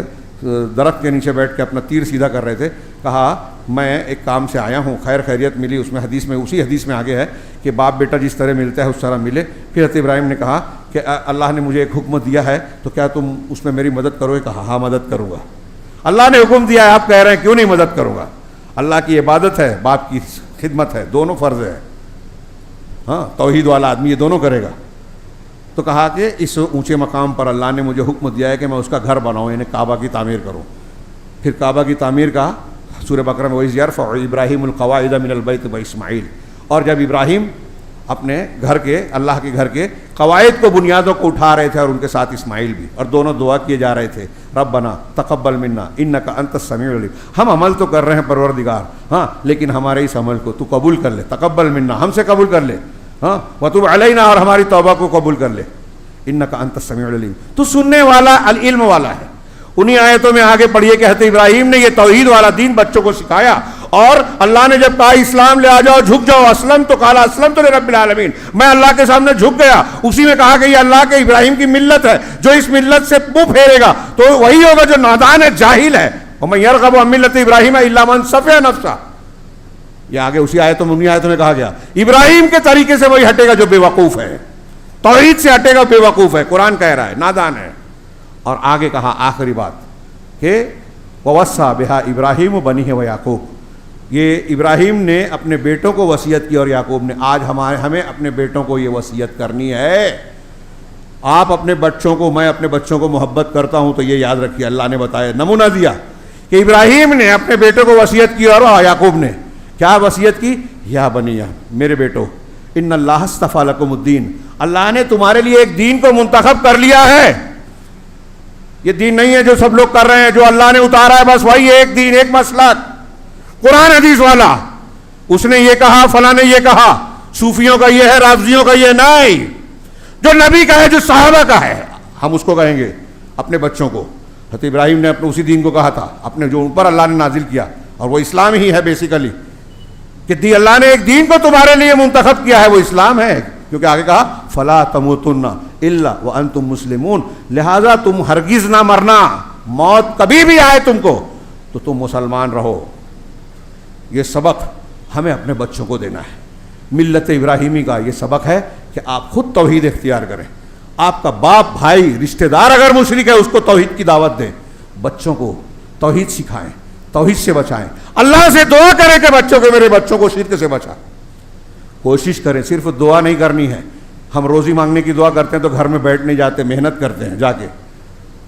درخت کے نیچے بیٹھ کے اپنا تیر سیدھا کر رہے تھے, کہا میں ایک کام سے آیا ہوں, خیر خیریت ملی. اس میں حدیث میں, اسی حدیث میں آگے ہے کہ باپ بیٹا جس طرح ملتا ہے اس طرح ملے. پھر حضرت ابراہیم نے کہا کہ اللہ نے مجھے ایک حکم دیا ہے تو کیا تم اس میں میری مدد کرو گے, کہا ہاں مدد کروں گا. اللہ نے حکم دیا ہے, آپ کہہ رہے ہیں کیوں نہیں مدد کروں گا. اللہ کی عبادت ہے, باپ کی خدمت ہے, دونوں فرض ہے. ہاں, توحید والا آدمی یہ دونوں کرے گا. تو کہا کہ اس اونچے مقام پر اللہ نے مجھے حکم دیا ہے کہ میں اس کا گھر بناؤں, یعنی کعبہ کی تعمیر کروں. پھر کعبہ کی تعمیر کا سورہ بقرہ میں وَإِذْ يَرْفَعُ إِبْرَاهِيمُ الْقَوَاعِدَ مِنَ الْبَيْتِ وَإِسْمَاعِيلُ. اور جب ابراہیم اپنے گھر کے, اللہ کے گھر کے قواعد کو, بنیادوں کو اٹھا رہے تھے, اور ان کے ساتھ اسماعیل بھی, اور دونوں دعا کیے جا رہے تھے, ربنا تقبل منا انک انت السمیع العلیم. ہم عمل تو کر رہے ہیں پروردگار, ہاں, لیکن ہمارے اس عمل کو تو قبول کر لے, تقبل منا, ہم سے قبول کر لے, ہاں, وتب علینا, اور ہماری توبہ کو قبول کر لے, انک انت السمیع العلیم. تو سننے والا العلم والا ہے. انہی آیتوں میں آگے پڑھیے کہ حضرت ابراہیم نے یہ توحید والا دین بچوں کو سکھایا, اور اللہ نے جب کہا اسلام لے آ جاؤ، جھک جاؤ، اسلم تو قال اسلم تو لرب العالمین، میں اللہ کے سامنے جھک گیا، اسی میں کہا کہ یہ اللہ کے ابراہیم کی ملت ہے، جو اس ملت سے منہ پھیرے گا تو وہی ہوگا جو نادان ہے، جاہل ہے۔ وَمَن يَرْغَبُ عَن مِّلَّةِ إِبْرَاهِيمَ إِلَّا مَن سَفِهَ نَفْسَهُ، یہ آگے اسی آیتوں میں کہا گیا ابراہیم کے طریقے سے وہی ہٹے گا جو بے وقوف ہے، توحید سے ہٹے گا بے وقوف ہے، قرآن کہہ رہا ہے نادان ہے۔ اور آگے کہا آخری بات کہ وَوَصَّىٰ بِهَا إِبْرَاهِيمُ بَنِيهِ وَيَعْقُوبُ، یہ ابراہیم نے اپنے بیٹوں کو وصیت کی اور یعقوب نے۔ آج ہمیں اپنے بیٹوں کو یہ وصیت کرنی ہے۔ آپ اپنے بچوں کو، میں اپنے بچوں کو محبت کرتا ہوں تو یہ یاد رکھیے، اللہ نے بتایا، نمونہ دیا کہ ابراہیم نے اپنے بیٹوں کو وصیت کی اور یعقوب نے کیا وصیت کی؟ یا بنیہ، میرے بیٹو، ان اللہ اصطفیٰ لکم الدین، اللہ نے تمہارے لیے ایک دین کو منتخب کر لیا ہے۔ یہ دین نہیں ہے جو سب لوگ کر رہے ہیں، جو اللہ نے اتارا ہے بس وہی ایک دین، ایک مسلک، قرآن حدیث والا، اس نے یہ کہا، فلاں نے یہ کہا، صوفیوں کا یہ ہے، رافضیوں کا یہ نہیں، جو نبی کا ہے، جو صحابہ کا ہے، ہم اس کو کہیں گے اپنے بچوں کو۔ حضرت ابراہیم نے اپنے اسی دین کو کہا تھا، اپنے جو اوپر اللہ نے نازل کیا، اور وہ اسلام ہی ہے بیسیکلی، کہ اللہ نے ایک دین کو تمہارے لیے منتخب کیا ہے، وہ اسلام ہے، کیونکہ آگے کہا فلا تموتن الا وانتم مسلمون، لہذا تم ہرگز نہ مرنا، موت کبھی بھی آئے تم کو تو تم مسلمان رہو۔ یہ سبق ہمیں اپنے بچوں کو دینا ہے۔ ملت ابراہیمی کا یہ سبق ہے کہ آپ خود توحید اختیار کریں، آپ کا باپ، بھائی، رشتہ دار اگر مشرک ہے اس کو توحید کی دعوت دیں، بچوں کو توحید سکھائیں، توحید سے بچائیں، اللہ سے دعا کریں کہ بچوں کو، میرے بچوں کو شرک سے بچا۔ کوشش کریں، صرف دعا نہیں کرنی ہے، ہم روزی مانگنے کی دعا کرتے ہیں تو گھر میں بیٹھ نہیں جاتے، محنت کرتے ہیں، جا کے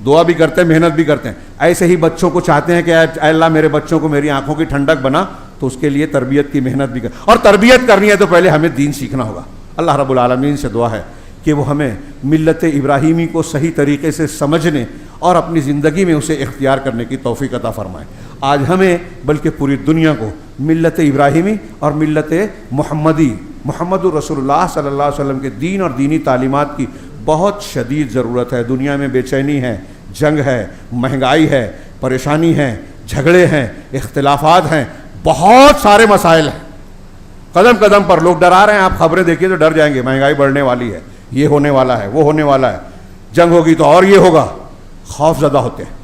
دعا بھی کرتے ہیں، محنت بھی کرتے ہیں۔ ایسے ہی بچوں کو چاہتے ہیں کہ اے اللہ میرے بچوں کو میری آنکھوں کی ٹھنڈک بنا، تو اس کے لیے تربیت کی محنت بھی کر، اور تربیت کرنی ہے تو پہلے ہمیں دین سیکھنا ہوگا۔ اللہ رب العالمین سے دعا ہے کہ وہ ہمیں ملت ابراہیمی کو صحیح طریقے سے سمجھنے اور اپنی زندگی میں اسے اختیار کرنے کی توفیق عطا فرمائے۔ آج ہمیں بلکہ پوری دنیا کو ملت ابراہیمی اور ملت محمدی، محمد الرسول اللہ صلی اللہ علیہ وسلم کے دین اور دینی تعلیمات کی بہت شدید ضرورت ہے۔ دنیا میں بے چینی ہے، جنگ ہے، مہنگائی ہے، پریشانی ہے، جھگڑے ہیں، اختلافات ہیں، بہت سارے مسائل ہیں، قدم قدم پر لوگ ڈرا رہے ہیں۔ آپ خبریں دیکھیے تو ڈر جائیں گے، مہنگائی بڑھنے والی ہے، یہ ہونے والا ہے، وہ ہونے والا ہے، جنگ ہوگی تو اور یہ ہوگا، خوف زدہ ہوتے ہیں۔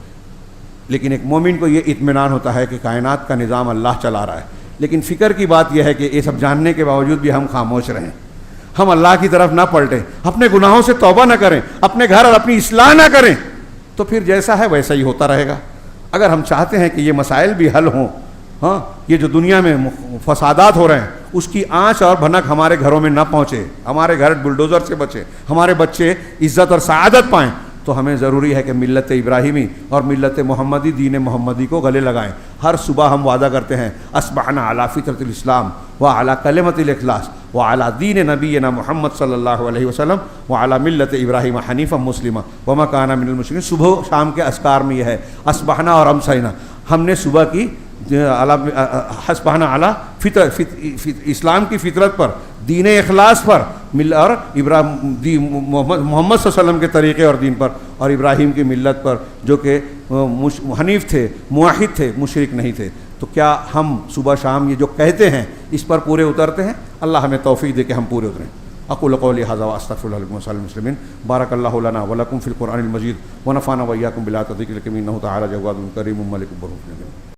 لیکن ایک مومن کو یہ اطمینان ہوتا ہے کہ کائنات کا نظام اللہ چلا رہا ہے۔ لیکن فکر کی بات یہ ہے کہ یہ سب جاننے کے باوجود بھی ہم خاموش رہیں، ہم اللہ کی طرف نہ پلٹیں، اپنے گناہوں سے توبہ نہ کریں، اپنے گھر اور اپنی اصلاح نہ کریں، تو پھر جیسا ہے ویسا ہی ہوتا رہے گا۔ اگر ہم چاہتے ہیں کہ یہ مسائل بھی حل ہوں، ہاں، یہ جو دنیا میں فسادات ہو رہے ہیں اس کی آنچ اور بھنک ہمارے گھروں میں نہ پہنچے، ہمارے گھر بلڈوزر سے بچے، ہمارے بچے عزت اور سعادت پائیں، تو ہمیں ضروری ہے کہ ملت ابراہیمی اور ملت محمدی، دین محمدی کو گلے لگائیں۔ ہر صبح ہم وعدہ کرتے ہیں اصبحنا علی فطرت الاسلام وعلی کلمۃ الاخلاص وعلی دین نبینا محمد صلی اللہ علیہ وسلم وعلی ملت ابراہیم حنیفا مسلما وما کان من المشرکین۔ صبح شام کے اذکار میں یہ ہے اصبحنا اور امسینا، ہم نے صبح کی اصبحنا علی اسلام کی فطرت پر، دین اخلاص پر، اور محمد صلی اللہ علیہ وسلم کے طریقے اور دین پر، اور ابراہیم کی ملت پر جو کہ حنیف تھے، موحد تھے، مشرک نہیں تھے۔ تو کیا ہم صبح شام یہ جو کہتے ہیں اس پر پورے اترتے ہیں؟ اللہ ہمیں توفیق دے کہ ہم پورے اتریں۔ اقول قولی ھذا واستغفر اللہ لکم ولسائر المسلمین۔ بارک اللہ لنا ولکم فی القرآن المجید ونفعنا وإیاکم بالآیات والذکر الحکیم، انہ تعالی جواد کریم ملک برحیم۔